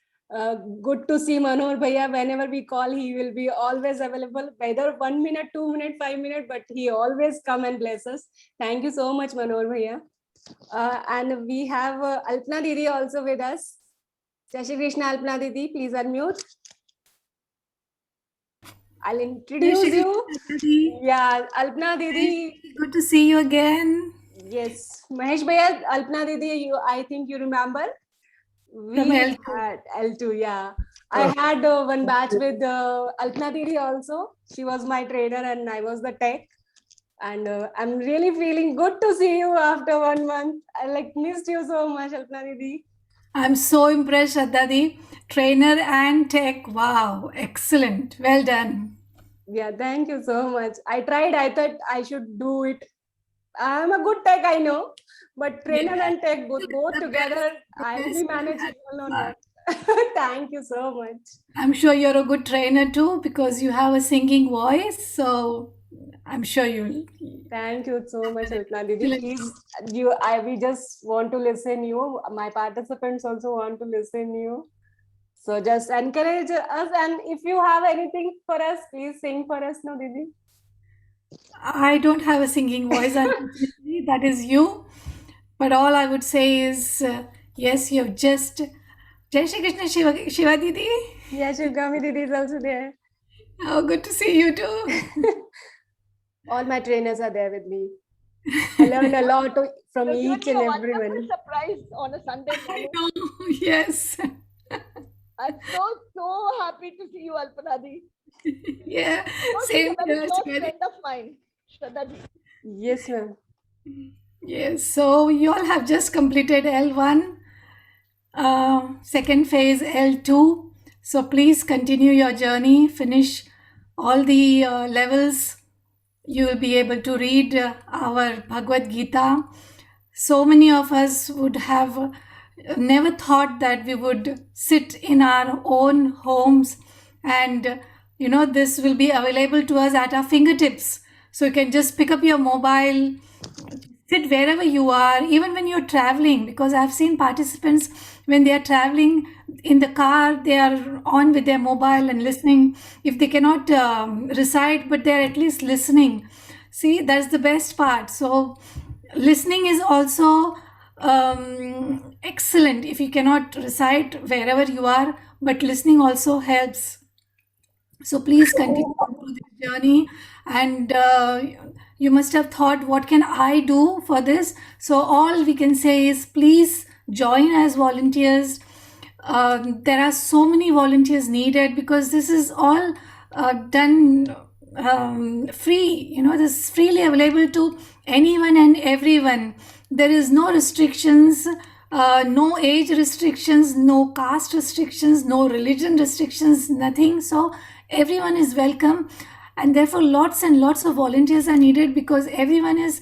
good to see Manoj Bhaiya. Whenever we call, he will be always available, whether 1 minute, 2 minutes, 5 minutes, but he always come and bless us. Thank you so much, Manoj Bhaiya. And we have Alpna Didi also with us. Jai Shri Krishna, Alpna Didi, please unmute. I'll introduce you. Yeah, Alpna Didi. Good to see you again. Yes, Mahesh Bhaiya, Alpna Didi, I think you remember. We had L2, yeah. I had one batch with Alpna Didi also. She was my trainer and I was the tech. And I'm really feeling good to see you after 1 month. I missed you so much, Alpna Didi. I'm so impressed, Shraddha Di. Trainer and tech, wow, excellent. Well done. Yeah, thank you so much. I tried, I thought I should do it. I'm a good tech, I know, but trainer and tech both together, I'll be managing alone. Thank you so much. I'm sure you're a good trainer too because you have a singing voice. So I'm sure you'll. Thank you so much, Alpna Didi. Please, we just want to listen you. My participants also want to listen you. So just encourage us, and if you have anything for us, please sing for us, no, Didi. I don't have a singing voice, unfortunately. That is you. But all I would say is, yes, you have just. Jai Shri Krishna, Shiva Didi. Yeah, Shivgami Didi is also there. Oh, good to see you too. All my trainers are there with me. I learned a lot from each and everyone. Surprise on a Sunday morning. I know, yes. I'm so happy to see you, Alpana Di. Yeah, same here. Friend of mine, Shraddha Ji. Yes, ma'am. Yes, so you all have just completed L1, second phase L2. So please continue your journey, finish all the levels. You will be able to read our Bhagavad Gita. So many of us would have never thought that we would sit in our own homes and this will be available to us at our fingertips. So you can just pick up your mobile, sit wherever you are, even when you're traveling, because I've seen participants when they are traveling in the car, they are on with their mobile and listening. If they cannot recite, but they're at least listening. See, that's the best part. So listening is also excellent if you cannot recite wherever you are, but listening also helps. So please continue this journey, and you must have thought, what can I do for this? So all we can say is please join as volunteers. There are so many volunteers needed because this is all done free. This is freely available to anyone and everyone. There is no restrictions, no age restrictions, no caste restrictions, no religion restrictions, nothing. So everyone is welcome, and therefore lots and lots of volunteers are needed because everyone is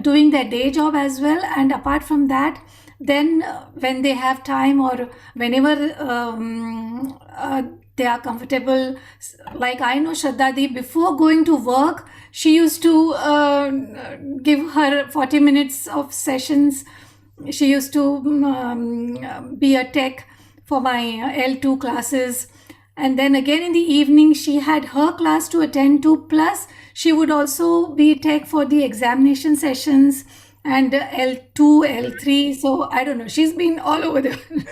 doing their day job as well. And apart from that, then when they have time or whenever they are comfortable, like I know Shraddha Di, before going to work, she used to give her 40 minutes of sessions. She used to be a tech for my L2 classes. And then again in the evening, she had her class to attend to. Plus, she would also be tech for the examination sessions and L2, L3. So I don't know. She's been all over the.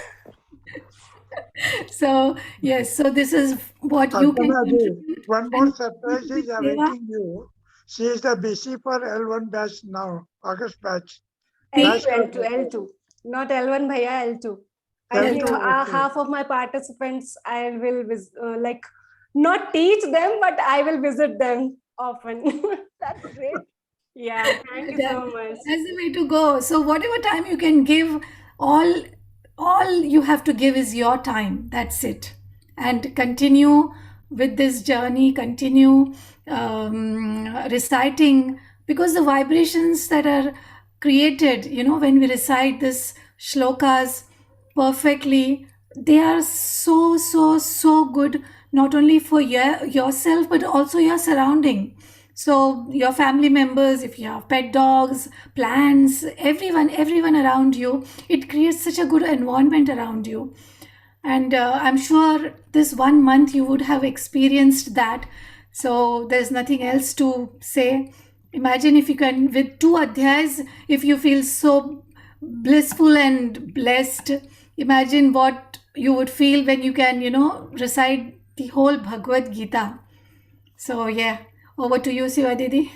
So yes, so this is what you can Alpana ji, contribute. one more surprise is Seva. awaiting you. She is the BC for L1 batch now, August batch. L2, L2, not L1 bhaiya, L2. I think L2, okay. half of my participants, I will like not teach them, but I will visit them often. That's great. Yeah, thank you so much. That's the way to go. So whatever time you can give, all you have to give is your time. That's it. And continue with this journey, continue reciting, because the vibrations that are created, when we recite this shlokas perfectly, they are so good, not only for yourself, but also your surrounding. So your family members, if you have pet dogs, plants, everyone around you, it creates such a good environment around you. And I'm sure this 1 month you would have experienced that. So there's nothing else to say. Imagine if you can, with 2 adhyayas, if you feel so blissful and blessed, imagine what you would feel when you can, recite the whole Bhagavad Gita. So yeah, over to you, Siva Didi.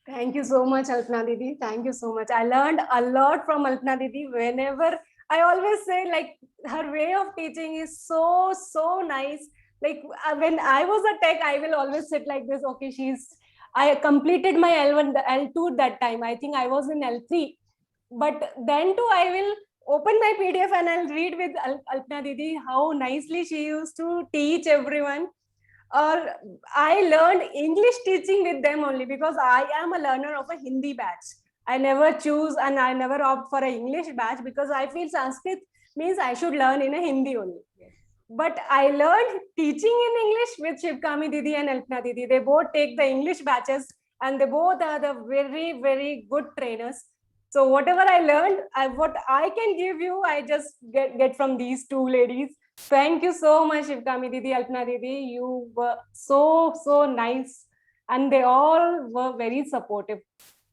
Thank you so much, Alpana Didi. Thank you so much. I learned a lot from Alpana Didi. Whenever I always say, like, her way of teaching is so nice. Like when I was a tech, I will always sit like this. Okay, I completed my L1, L2 that time. I think I was in L3. But then too, I will open my PDF and I'll read with Alpana Didi how nicely she used to teach everyone. Or I learned English teaching with them only because I am a learner of a Hindi batch. I never choose and I never opt for an English batch because I feel Sanskrit means I should learn in a Hindi only. But I learned teaching in English with Shivkami Didi and Alpana Didi. They both take the English batches and they both are the very good trainers. So whatever I learned, what I can give you, I just get from these 2 ladies. Thank you so much, Shivkami Didi, Alpana Didi. You were so nice. And they all were very supportive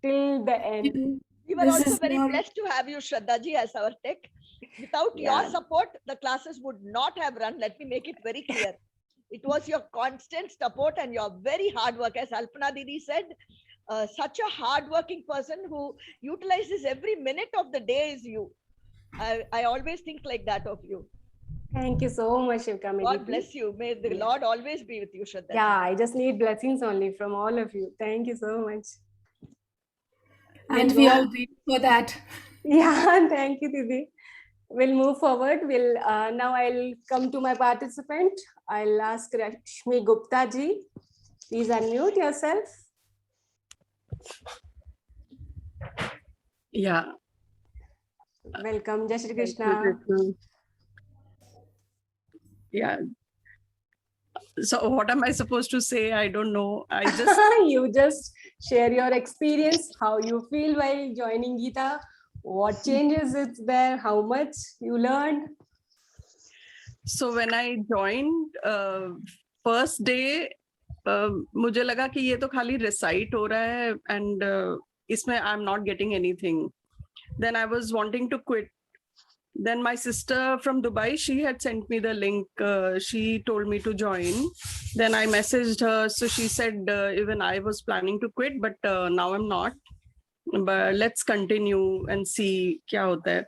till the end. We were also very blessed to have you, Shraddha ji, as our tech. Without your support, the classes would not have run. Let me make it very clear. It was your constant support and your very hard work. As Alpana Didi said, such a hard-working person who utilizes every minute of the day is you. I always think like that of you. Thank you so much, Shivkami. God bless you. May the Lord always be with you, Shraddha. Yeah, I just need blessings only from all of you. Thank you so much. And we all wait for that. Yeah, thank you, Didi. We'll move forward. Now I'll come to my participant. I'll ask Rashmi Gupta ji. Please unmute yourself. Yeah. Welcome, Jai Shri Krishna. Yeah. So what am I supposed to say? I don't know. I just You just share your experience, how you feel while joining Gita, what changes is there, how much you learned. So when I joined first day, मुझे लगा कि ये तो खाली recite हो रहा है and इसमें I'm not getting anything. Then I was wanting to quit. Then my sister from Dubai, she had sent me the link. She told me to join. Then I messaged her. So she said, even I was planning to quit, but now I'm not. But let's continue and see kya hota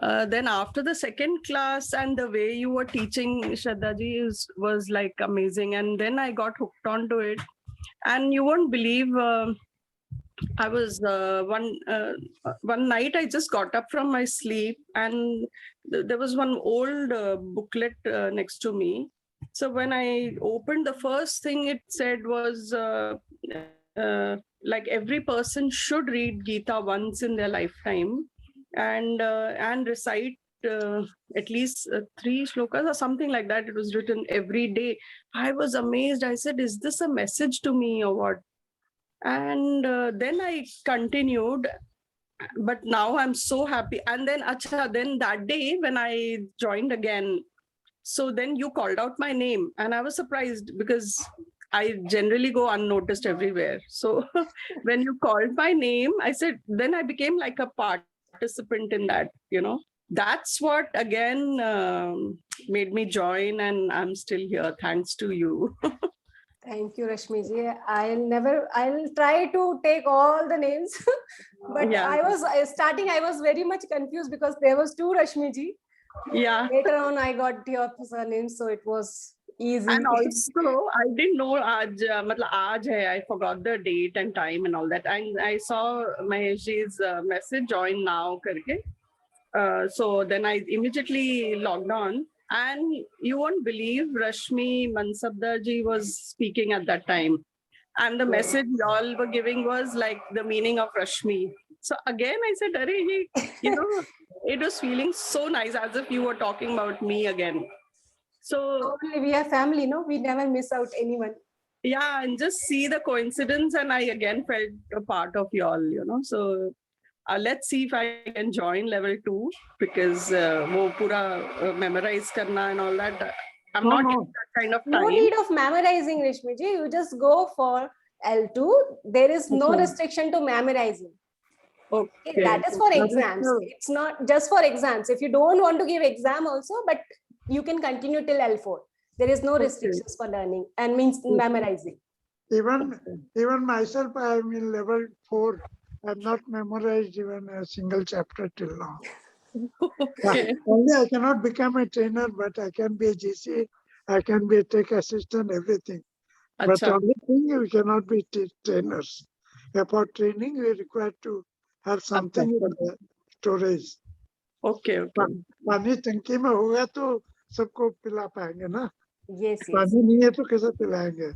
hai. Then after the second class and the way you were teaching, Shraddha ji, was like amazing. And then I got hooked onto it. And you won't believe, I was one night I just got up from my sleep and there was one old booklet next to me. So when I opened, the first thing it said was like every person should read Gita once in their lifetime and recite at least 3 shlokas or something like that. It was written every day. I was amazed. I said, is this a message to me or what? And then I continued, but now I'm so happy. And then that day when I joined again, So then you called out my name, and I was surprised because I generally go unnoticed everywhere. So when you called my name, I said, then I became like a participant in that, you know. That's what again made me join, and I'm still here thanks to you. Thank you, Rashmiji. I'll try to take all the names. But Yeah. I was very much confused because there was two Rashmiji. Yeah. Later on, I got your surname, so it was easy. And also, I didn't know aaj hai. I forgot the date and time and all that. And I saw Maheshji's message, join now karke. So then I immediately logged on, and you won't believe Rashmi Mansabdar ji was speaking at that time. And the message y'all were giving was like the meaning of Rashmi. So again, I said, Are, you know, it was feeling so nice as if you were talking about me again. So we are family, no? We never miss out anyone. Yeah, and just see the coincidence, and I again felt a part of y'all, you know. So let's see if I can join level 2 because wo pura memorize karna and all that. I'm not getting that kind of time. No need of memorizing, Rashmiji. You just go for L2. There is no restriction to memorizing. Okay. That is for exams. It's not just for exams. If you don't want to give exam also, but you can continue till L4. There is no restrictions for learning and means memorizing. Even myself, I am in level 4. I have not memorized even a single chapter till now. Only I cannot become a trainer, but I can be a GC, I can be a tech assistant, everything. But Achha. only thing, we cannot be trainers. For training, we require to have something in the storage. Okay. पानी टंकी में होगा तो सबको पिला पाएंगे ना. Yes. पानी नहीं है तो कैसे पिलाएंगे?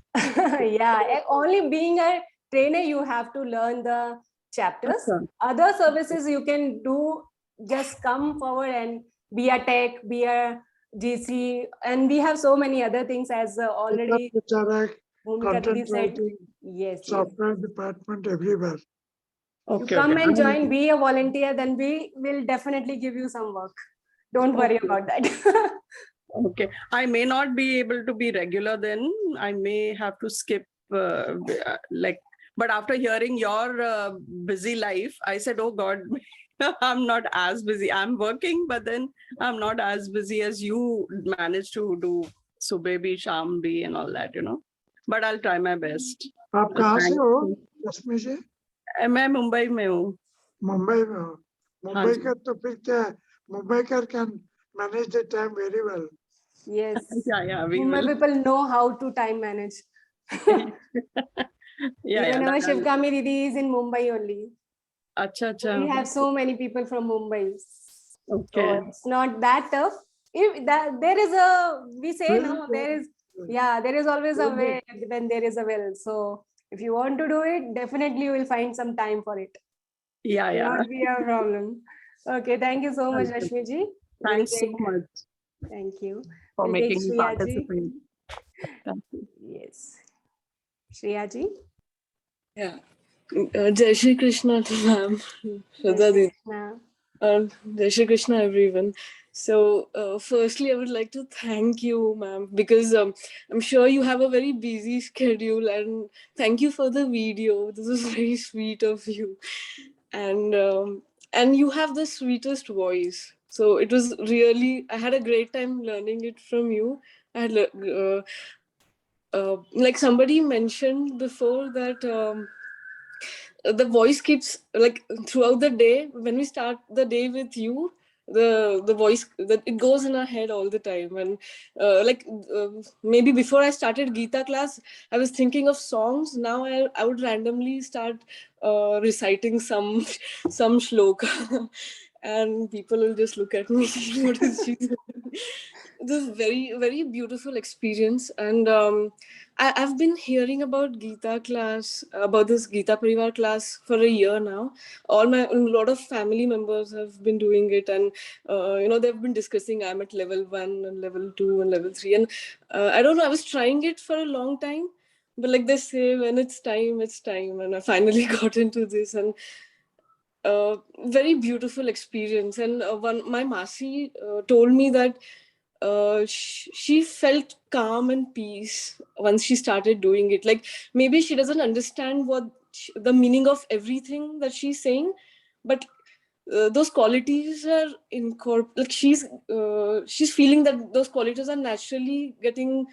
Yeah, only being a trainer, you have to learn the chapters. Other services you can do, just come forward and be a tech, be a GC, and we have so many other things as already Bhumika Didi said. Yes, software department everywhere. You come and join, be a volunteer, then we will definitely give you some work. Don't worry about that. Okay, I may not be able to be regular then. I may have to skip but after hearing your busy life, I said, oh God, I'm not as busy. I'm working, but then I'm not as busy as you managed to do Subebi, Shambi and all that, you know. But I'll try my best. आप कहाँ से हो, रश्मि जी? मैं मुंबई में हूँ. मुंबई में हो. मुंबई का तो फिर क्या? Mumbaikar can manage the time very well. Yes. Yeah. Mumbai people know how to time manage. Even our Shivgami Didi is in Mumbai only. Acha. We have so many people from Mumbai. Okay. So it's not that tough. There is always a way when there is a will. So if you want to do it, definitely you will find some time for it. Yeah. Not be a problem. Okay, thank you so much, Rashmi ji. Thanks so much. Thank you. For making me participate. Thank you. Yes. Shreya ji. Yeah. Jai Shri Krishna to ma'am. Jai Shri Krishna everyone. So firstly, I would like to thank you, ma'am, because I'm sure you have a very busy schedule, and thank you for the video. This is very sweet of you. And you have the sweetest voice. So it was really, I had a great time learning it from you. I had like somebody mentioned before that the voice keeps, like, throughout the day, when we start the day with you, the voice, that it goes in our head all the time. And maybe before I started Gita class, I was thinking of songs. Now I would randomly start reciting some shloka and people will just look at me. What is she doing? This is very, very beautiful experience. And I've been hearing about Gita class, about this Gita Parivar class for a year now. A lot of family members have been doing it, and they've been discussing. I'm at level 1 and level 2 and level 3, and I don't know, I was trying it for a long time, but like they say, when it's time, and I finally got into this, and very beautiful experience. And my Masi told me that she felt calm and peace once she started doing it. Like maybe she doesn't understand the meaning of everything that she's saying, but those qualities are like she's feeling that those qualities are naturally getting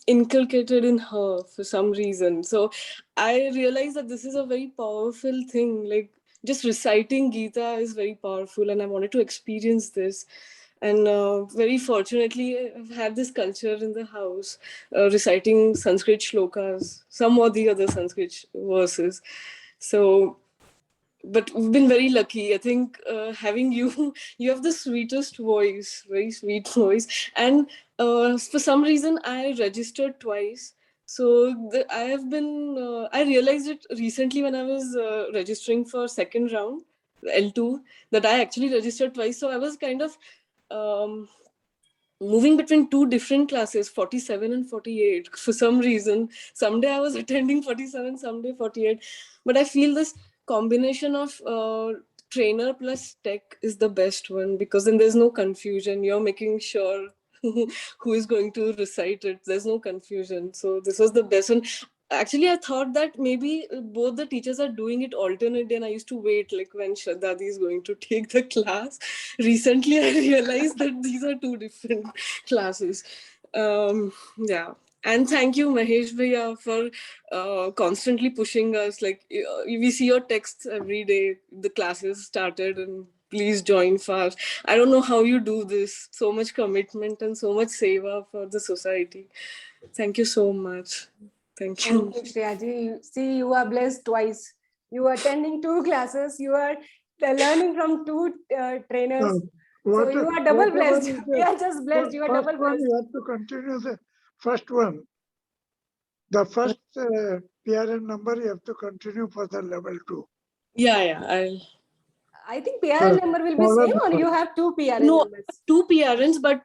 inculcated in her for some reason. So I realized that this is a very powerful thing. Like just reciting Gita is very powerful, and I wanted to experience this. And very fortunately, I've had this culture in the house, reciting Sanskrit shlokas, some or the other Sanskrit verses. So, but we've been very lucky. I think having you, you have the sweetest voice, very sweet voice. And for some reason, I registered twice. So I realized it recently when I was registering for second round, L2, that I actually registered twice. So I was kind of moving between two different classes, 47 and 48. For some reason, someday I was attending 47, someday 48. But I feel this combination of trainer plus tech is the best one, because then there's no confusion. You're making sure who is going to recite it. There's no confusion. So this was the best one. Actually, I thought that maybe both the teachers are doing it alternate day, and I used to wait like when Shraddha is going to take the class. Recently, I realized that these are two different classes. Yeah. And thank you, Mahesh Bhaiya, for constantly pushing us. Like we see your texts every day. The classes started, and please join fast. I don't know how you do this. So much commitment and so much seva for the society. Thank you so much. Thank you. Thank you, Shreyaji. See, you are blessed twice. You are attending two classes. You are learning from two trainers. So you are double blessed. We are just blessed. You are double blessed. You have to continue the first one. The first PRN number you have to continue for the level 2. Yeah. I think PRN number will be same, or you have two PRN numbers? Two PRNs, but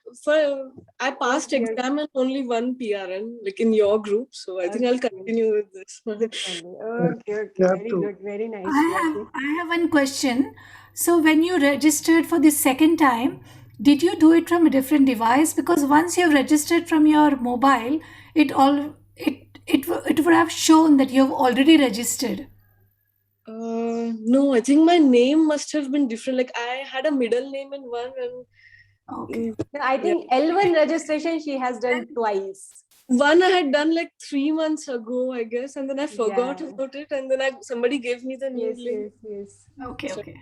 I passed exam and only one PRN, like in your group. So I think I'll continue with this one. Okay. Very good. Very nice. I have one question. So when you registered for the second time, did you do it from a different device? Because once you have registered from your mobile, it would have shown that you have already registered. No, I think my name must have been different. Like I had a middle name in one, and I think L1 registration she has done twice. One I had done like 3 months ago, I guess, and then I forgot about it, and then somebody gave me the new link. Yes. Okay.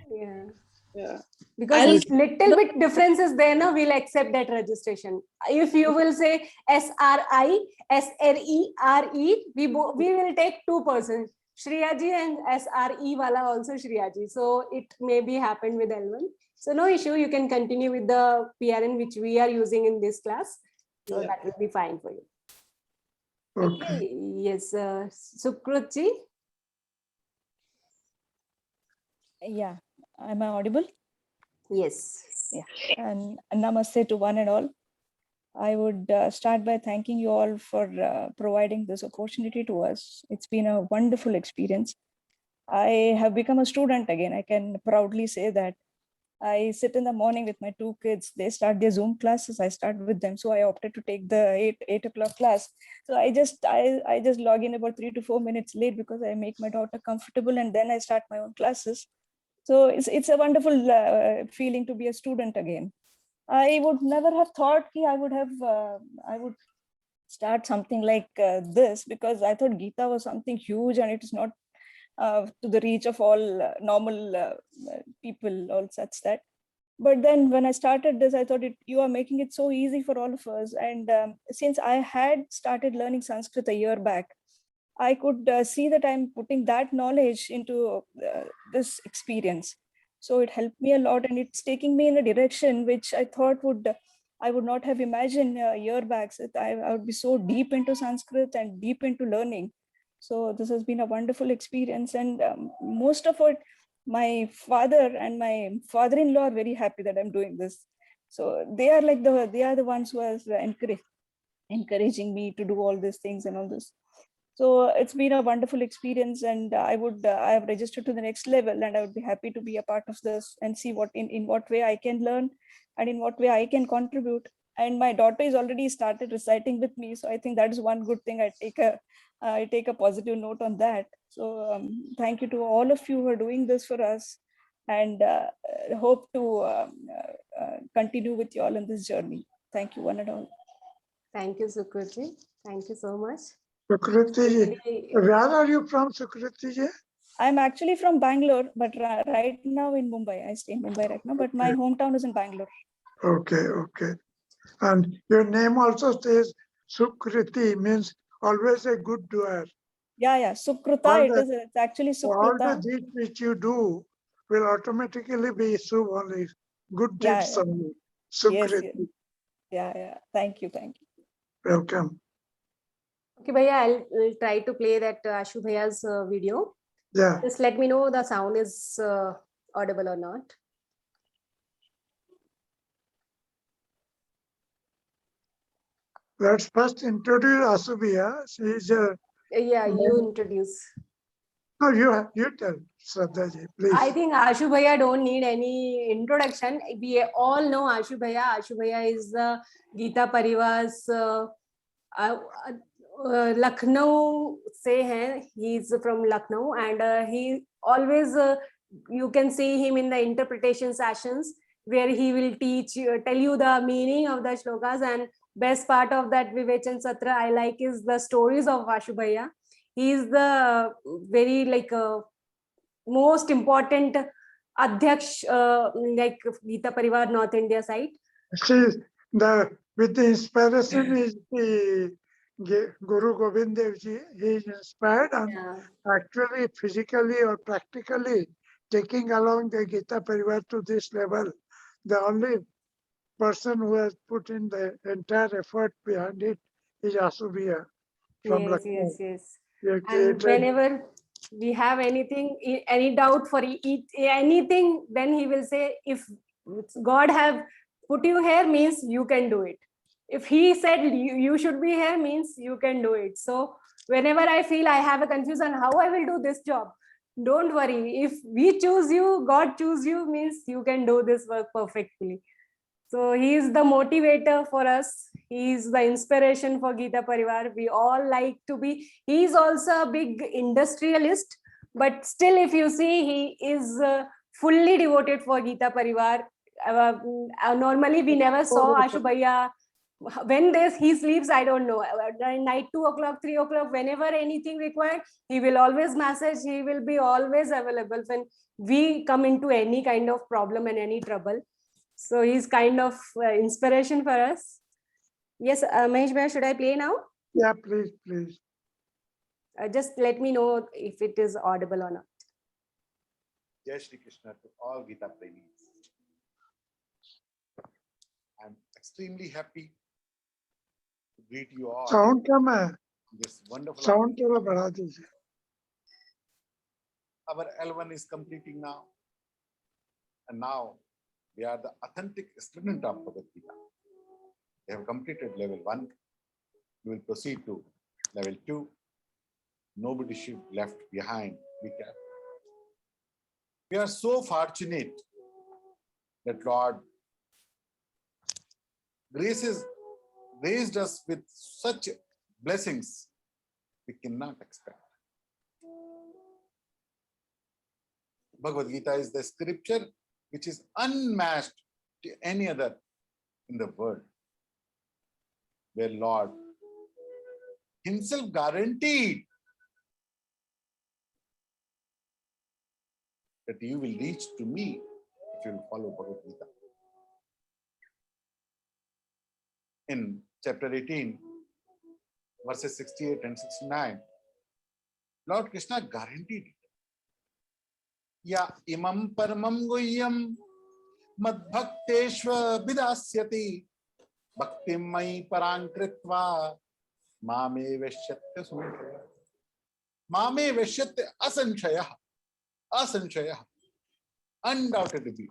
Yeah. Because little bit differences there, now we'll accept that registration. If you will say SRI, SRERE, we will take 2%. Shreyaji and SRE wala also Shreyaji. So it may be happened with L1. So no issue, you can continue with the PRN which we are using in this class. So that will be fine for you. Okay. Yes, Sukruti. Yeah, am I audible? Yes. Yeah, and namaste to one and all. I would start by thanking you all for providing this opportunity to us. It's been a wonderful experience. I have become a student again. I can proudly say that. I sit in the morning with my two kids. They start their Zoom classes. I start with them. So I opted to take the 8 o'clock class. So I just log in about 3 to 4 minutes late because I make my daughter comfortable, and then I start my own classes. So it's a wonderful feeling to be a student again. I would never have thought I would start something like this, because I thought Gita was something huge and it is not to the reach of all normal people, all such that. But then when I started this, I thought you are making it so easy for all of us. And since I had started learning Sanskrit a year back, I could see that I'm putting that knowledge into this experience. So it helped me a lot, and it's taking me in a direction which I thought I would not have imagined a year back. So I would be so deep into Sanskrit and deep into learning. So this has been a wonderful experience, and most of it, my father and my father-in-law are very happy that I'm doing this. So they are the ones who are encouraging me to do all these things and all this. So it's been a wonderful experience, and I have registered to the next level, and I would be happy to be a part of this and see what in what way I can learn and in what way I can contribute. And my daughter is already started reciting with me, so I think that is one good thing. I take a positive note on that. So thank you to all of you who are doing this for us, and hope to continue with you all in this journey. Thank you, one and all. Thank you, Sukriti. Thank you so much. Sukriti, where are you from, Sukriti? I'm actually from Bangalore, but right now in Mumbai. I stay in Mumbai right now, but my hometown is in Bangalore. Okay, okay. And your name also says Sukriti, means always a good doer. Yeah. Sukruta, it's actually Sukruta. All the deeds which you do will automatically be Sub only. Good deeds only. Sukriti. Yes. Yeah. Thank you. Welcome. Okay, Bhaiya, I'll try to play that Ashu Bhaiya's video. Yeah. Just let me know the sound is audible or not. Let's first introduce Ashu Bhaiya. She is a... Yeah, you introduce. No, you tell, Shraddha ji, please. I think Ashu Bhaiya don't need any introduction. We all know Ashu Bhaiya. Ashu Bhaiya is the Geeta Parivar's Lucknow se hai. He's from Lucknow, and he always you can see him in the interpretation sessions where he will tell you the meaning of the shlokas. And best part of that Vivechan Satra I like is the stories of Ashu Bhaiya. He is the very most important Adhyaksh like Geeta Parivar North India side. With the inspiration is the Guru Gobind Dev Ji. He is inspired and actually physically or practically taking along the Geeta Parivar to this level. The only person who has put in the entire effort behind it is Ashu Bhaiya from Lucknow. Yes. And whenever we have any doubt for anything, then he will say, if God have put you here, means you can do it. If he said you should be here, means you can do it. So whenever I feel I have a confusion how I will do this job, don't worry. If we choose you, God choose you, means you can do this work perfectly. So he is the motivator for us. He is the inspiration for Geeta Parivar. We all like to be. He is also a big industrialist, but still, if you see, he is fully devoted for Geeta Parivar. Normally, we never saw Ashu Bhaiya. When he sleeps, I don't know. Night 2 o'clock, 3 o'clock, whenever anything required, he will always message. He will be always available when we come into any kind of problem and any trouble. So he's kind of inspiration for us. Yes, Mahesh Bhaiya, should I play now? Yeah, please. Just let me know if it is audible or not. Jai Shri Krishna to all Geeta Premis. I'm extremely happy to greet you all. Sound kam hai? This wonderful. Sound thora badha dijiye. Our L1 is completing now, and now we are the authentic student of Bhagavad Gita. They have completed level 1. We will proceed to level 2. Nobody should be left behind. We are so fortunate that Lord graced us with such blessings we cannot expect. Bhagavad Gita is the scripture which is unmatched to any other in the world, where Lord himself guaranteed that you will reach to me if you will follow Bhagavad Gita. In chapter 18, verses 68 and 69, Lord Krishna guaranteed it. Ya imam paramam guhyam madbhakteshva vidasyati bhaktim mai parankritva mame veshyatya sanshaya. Mame veshyatya asanshaya. Undoubtedly.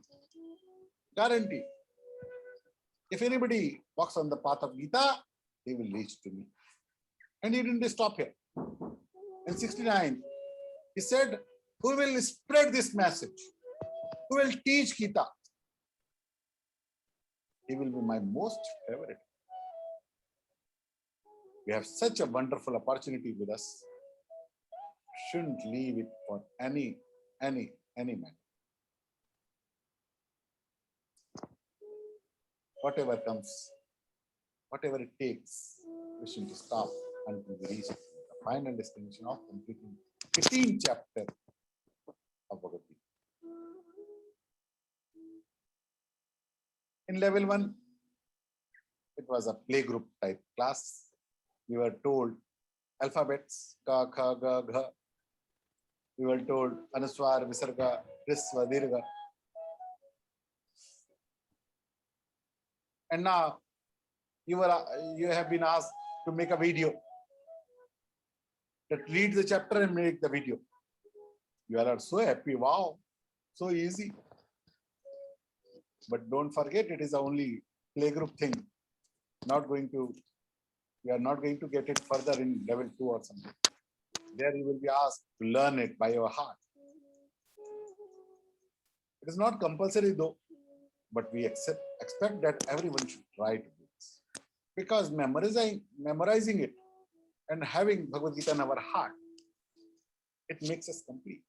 Guarantee. If anybody walks on the path of Gita, he will reach to me. And he didn't stop here. In 69, he said, who will spread this message? Who will teach Gita? He will be my most favorite. We have such a wonderful opportunity with us. Shouldn't leave it for any man. Whatever comes, whatever it takes, we should stop until we reach the final destination of completing 15th chapter of Bhagavad Gita. In level 1, it was a playgroup type class. We were told alphabets, ka, kha, ga, gha. We were told anuswar, visarga, hrisva, dirgha. And now you have been asked to make a video. That read the chapter and make the video. You all are so happy. Wow, so easy. But don't forget, it is only playgroup thing. We are not going to get it further in level 2 or something. There you will be asked to learn it by your heart. It is not compulsory though, but we expect that everyone should try to do this. Because memorizing it and having Bhagavad Gita in our heart, it makes us complete.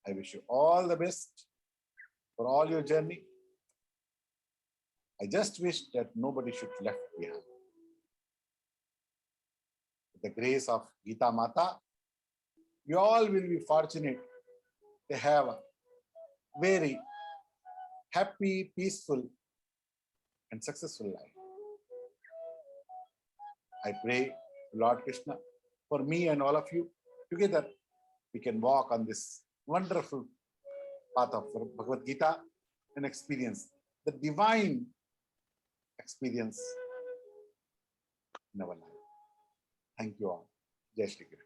I wish you all the best for all your journey. I just wish that nobody should be left behind. With the grace of Gita Mata, you all will be fortunate to have a very happy, peaceful, and successful life. I pray to Lord Krishna for me and all of you. Together, we can walk on this wonderful path of Bhagavad Gita and experience the divine experience in our life. Thank you all. Jai Shri Krishna.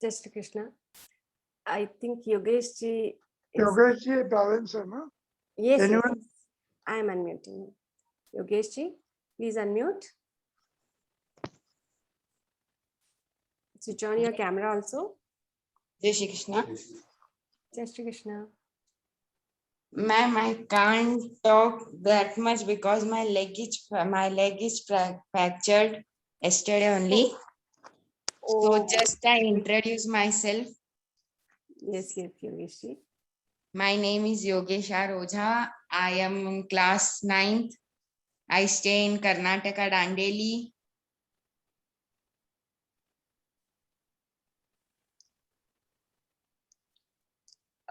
Jai Shri Krishna. I think Yogesh ji. Yogesh ji, balance, no? Yes, Anyone? yes. I am unmuting. Yogesh ji, please unmute. Switch on your camera also. Jai Shri Krishna. Jai Shri Krishna. Ma'am, I can't talk that much because my leg is fractured yesterday only. So just I introduce myself. Yes, Yogesh ji. My name is Yogesh R. Ojha. I am in class 9th. I stay in Karnataka, Dandeli.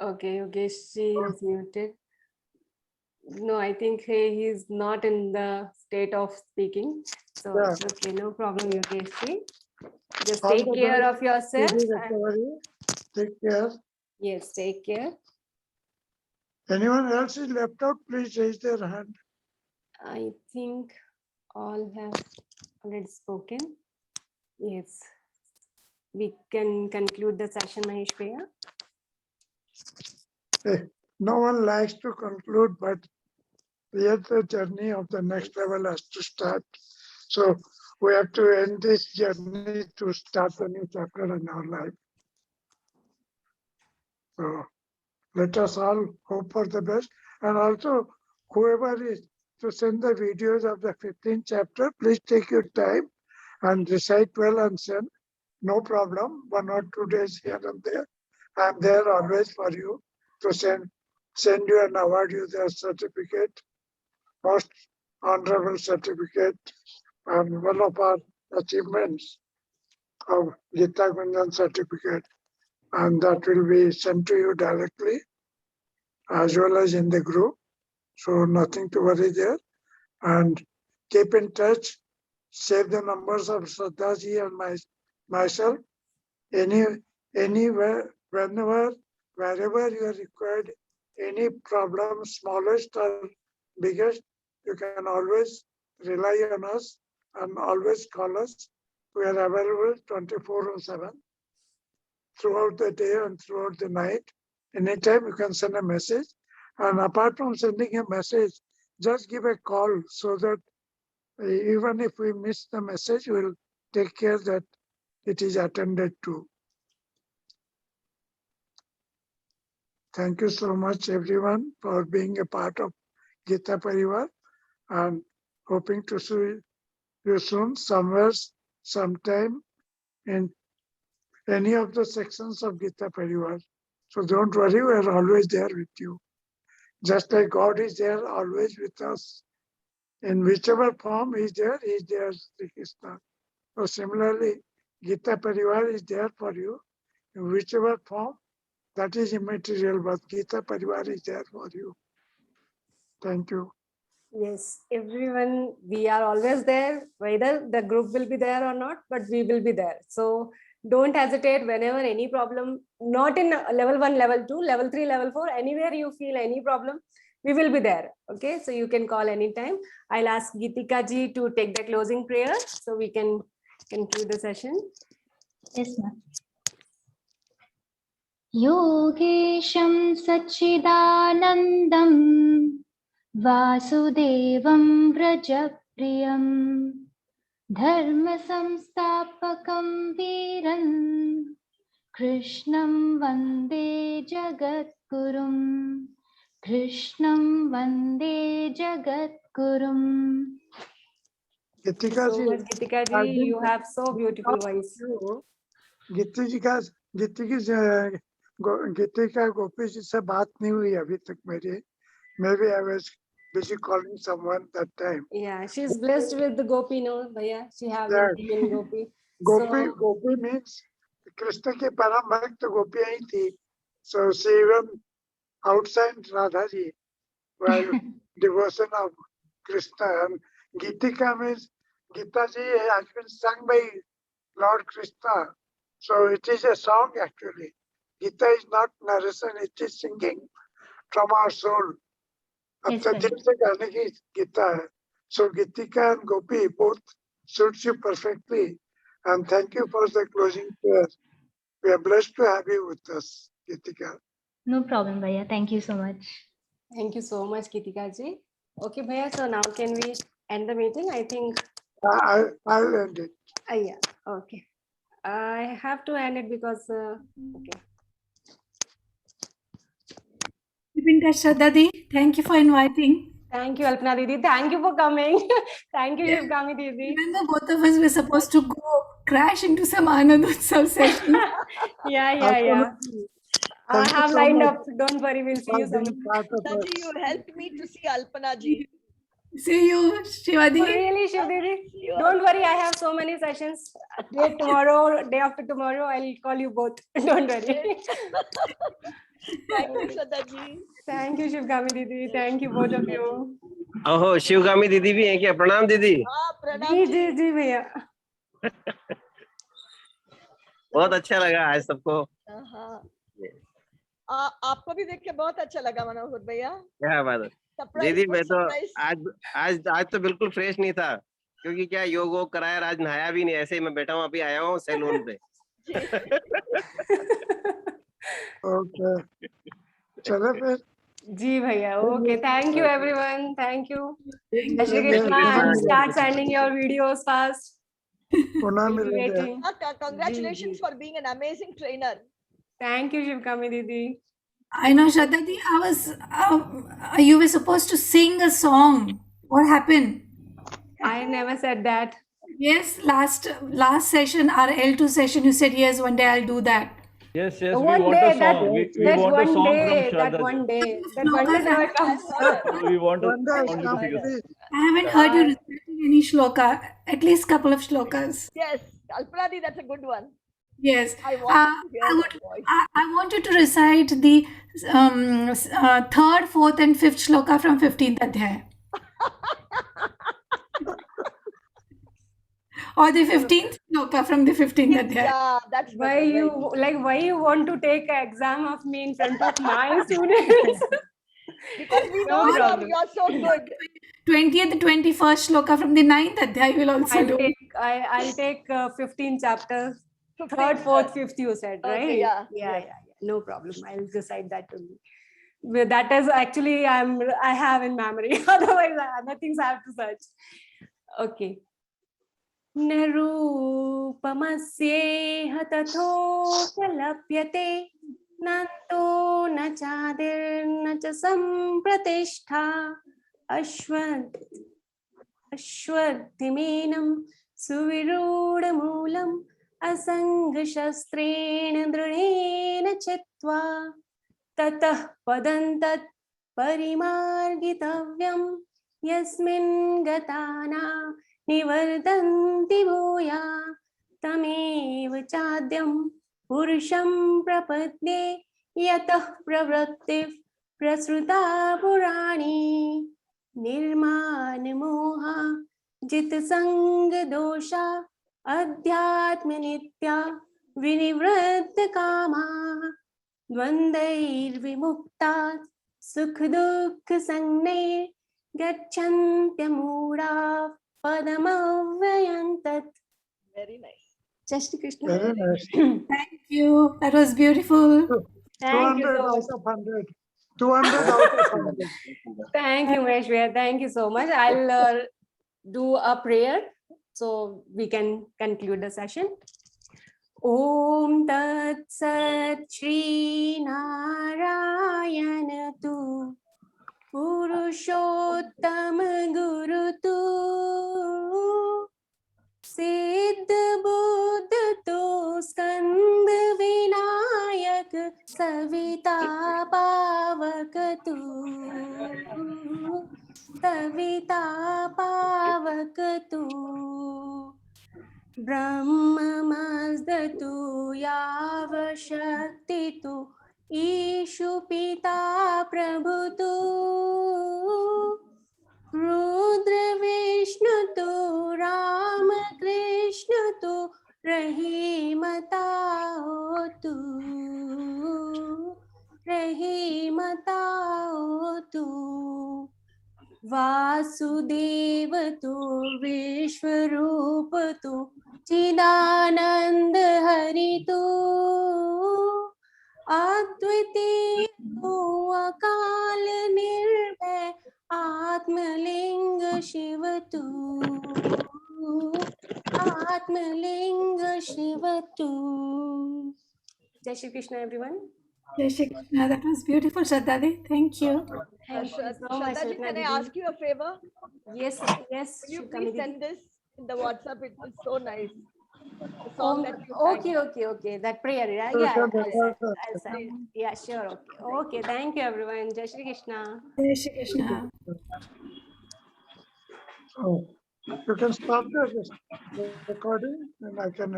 Okay, Yogesh ji is muted. No, I think he is not in the state of speaking. So, Yeah. okay, no problem, Yogesh ji. Just All take the care best. of yourself. Speedy and- recovery. Take care. Yes, take care. Anyone else is left out, please raise their hand. I think all have already spoken. Yes. We can conclude the session, Mahesh Bhaiya. No one likes to conclude, but yet the journey of the next level has to start. So we have to end this journey to start a new chapter in our life. So let us all hope for the best. And also, whoever is to send the videos of the 15th chapter, please take your time and recite well and send. No problem, 1 or 2 days here and there. I'm there always for you to send you and award you the certificate, most honorable certificate, and one of our achievements of Gita Gunjan certificate. And that will be sent to you directly as well as in the group. So nothing to worry there. And keep in touch, save the numbers of Shraddhaji and myself. Anywhere, whenever, wherever you are required, any problem, smallest or biggest, you can always rely on us and always call us. We are available 24/7 throughout the day and throughout the night. anytime you can send a message. And apart from sending a message, just give a call so that even if we miss the message, we'll take care that it is attended to. Thank you so much, everyone, for being a part of Gita Parivar, and hoping to see you soon, somewhere, sometime, in any of the sections of Gita Parivar. So don't worry, we are always there with you. Just like God is there always with us. In whichever form He is there, Sri Krishna. So similarly, Gita Parivar is there for you in whichever form. That is immaterial, but Gita Parivar is there for you. Thank you. Yes, everyone, we are always there, whether the group will be there or not, but we will be there. So don't hesitate whenever any problem, not in level 1, level 2, level 3, level 4, anywhere you feel any problem, we will be there. Okay, so you can call anytime. I'll ask Geetika ji to take the closing prayer so we can conclude the session. Yes, ma'am. Yogesham Sachidanandam Vasudevam Vrajapriyam Dharma Samstapakam Viran Krishnam Vande Jagatgurum Krishnam Vande Jagatgurum. Geetika So ji, much, Geetika ji, you have so beautiful voice. Geetika Gopi ji se baat nahi hui abhi tak meri. Maybe I was busy calling someone that time. Yeah, she's blessed with the Gopi, no, Bhaiya. She have Yes. been Gopi. Gopi means Krishna ke param bhakt Gopi hi thi. So she even outside Radha ji while devotion of Krishna. And Geetika means Gita ji has been sung by Lord Krishna. So it is a song actually. Gita is not narration, it is singing from our soul. Yes, अपने दिल से गाने की गीता है. So Geetika and Gopi both suits you perfectly. And thank you for the closing prayer. We are blessed to have you with us, Geetika. No problem, Bhaiya. Thank you so much. Thank you so much, Geetika ji. Okay, Bhaiya, so now can we end the meeting? I think. I'll end it. Yeah, okay. I have to end it because, okay. Keep in touch, Shraddha Di. Thank you for inviting. Thank you, Alpana Didi. Thank you for coming. Thank you, Shivgami Didi. Remember, both of us were supposed to go crash into some Anand Utsav session. Yeah. I have so lined much up. Don't worry, we'll see you for being sometime. part of us. Daji, you helped me to see Alpana ji. See you, Shivadi. Oh, really, Shiv Didi? Don't worry, I have so many sessions. Day tomorrow, day after tomorrow, I'll call you both. Don't worry. Thank you, Shraddha ji. Thank you, Shivgami Didi. Thank you, both of you. ओहो शिवगामी दीदी भी हैं क्या? प्रणाम दीदी. हाँ, प्रणाम जी भैया. बहुत अच्छा लगा आज सबको. हाँ. आपको भी देख के बहुत अच्छा लगा मनोहर भैया. क्या बात है दीदी. मैं तो आज तो बिल्कुल फ्रेश नहीं था क्योंकि क्या योग वोग कराया, आज नहाया भी नहीं, ऐसे ही मैं बैठा हूँ, अभी आया हूँ सैलून पे. ओके चलो फिर. जी भैया. Okay, thank you everyone. Thank you. Jai Shri Krishna, and start sending your videos fast. Congratulations for being an amazing trainer. Thank you, Shivgami Didi. I know, Shraddha Di, you were supposed to sing a song. What happened? I never said that. Yes, last session, our L2 session, you said, yes, one day I'll do that. Yes, we One want day, a song. We want a song from Shraddha. That one day never comes. We want a song to sing. I haven't heard you reciting any shloka, at least couple of shlokas. Yes, Alpana, that's a good one. Yes, I want you to recite the third, fourth, and fifth shloka from 15th Adhyaya. Or the 15th shloka from the 15th Adhyaya. Yeah, that's why you want to take an exam of me in front of my students. Because we know you're so good. 20th, 21st shloka from the 9th Adhyaya will also do. I'll take 15 chapters. 3rd, 4th, 5th you said, right? Okay, yeah. No problem. I'll decide that only. Well, that is actually I have in memory. Otherwise, other things I have to search. Okay. Narupamasyeh tathokalapyate nanto na chadir na cha sampratishtha ashwadhimenam suvirudamulam asangshastreణ dृढेन chitva tatah padantat parimargitavyam yasmin gatana nivardanti bhuya tamev chadyam purusham prapadye yatah pravrattif prasruta purani nirman moha jit sang dosha adhyatma nitya vinivratta kama dvandair vimukta sukh dukh sangnay gacchantya mura padamavyayantat. Very nice. Jai Shri Krishna. Very nice. Thank you. That was beautiful. Thank you 200 so out much. of 100. 200 out of 100. Thank you, Maheshwar. Thank you so much. I'll do a prayer so we can conclude the session. Om Tat Sat Shri Narayana Tu Purushottam Guru Tu Siddha Buddha Tu Skanda Vinayak Savita Pavak Tu Savita Pavak Tu Brahmamasdatu Yava Shakti Tu Ishu Pita Prabhutu Rudra Vishnu Tu Rama Krishna Tu Rahimata Tu Rahimata Tu Vasudeva Tu Vishwarupa Tu Chidananda Hari Tu Adviti Tu Akal Nirbhay Atmalinga Shiva Tu Atmalinga Shiva Tu. Jai Shri Krishna, everyone. Jai Shri Krishna. That was beautiful, Shraddha. Thank you. Thank you so much, Shraddha ji, can I Shraddha ask ji. you a favor? Yes, yes. Will you Shukami please Didi. send this in the WhatsApp? It is so nice. The song that you sang. Okay. That prayer, yeah, I'll send. Yeah, sure. Okay. Thank you, everyone. Jai Shri Krishna. Jai Shri Krishna. Oh, you can stop the recording and I can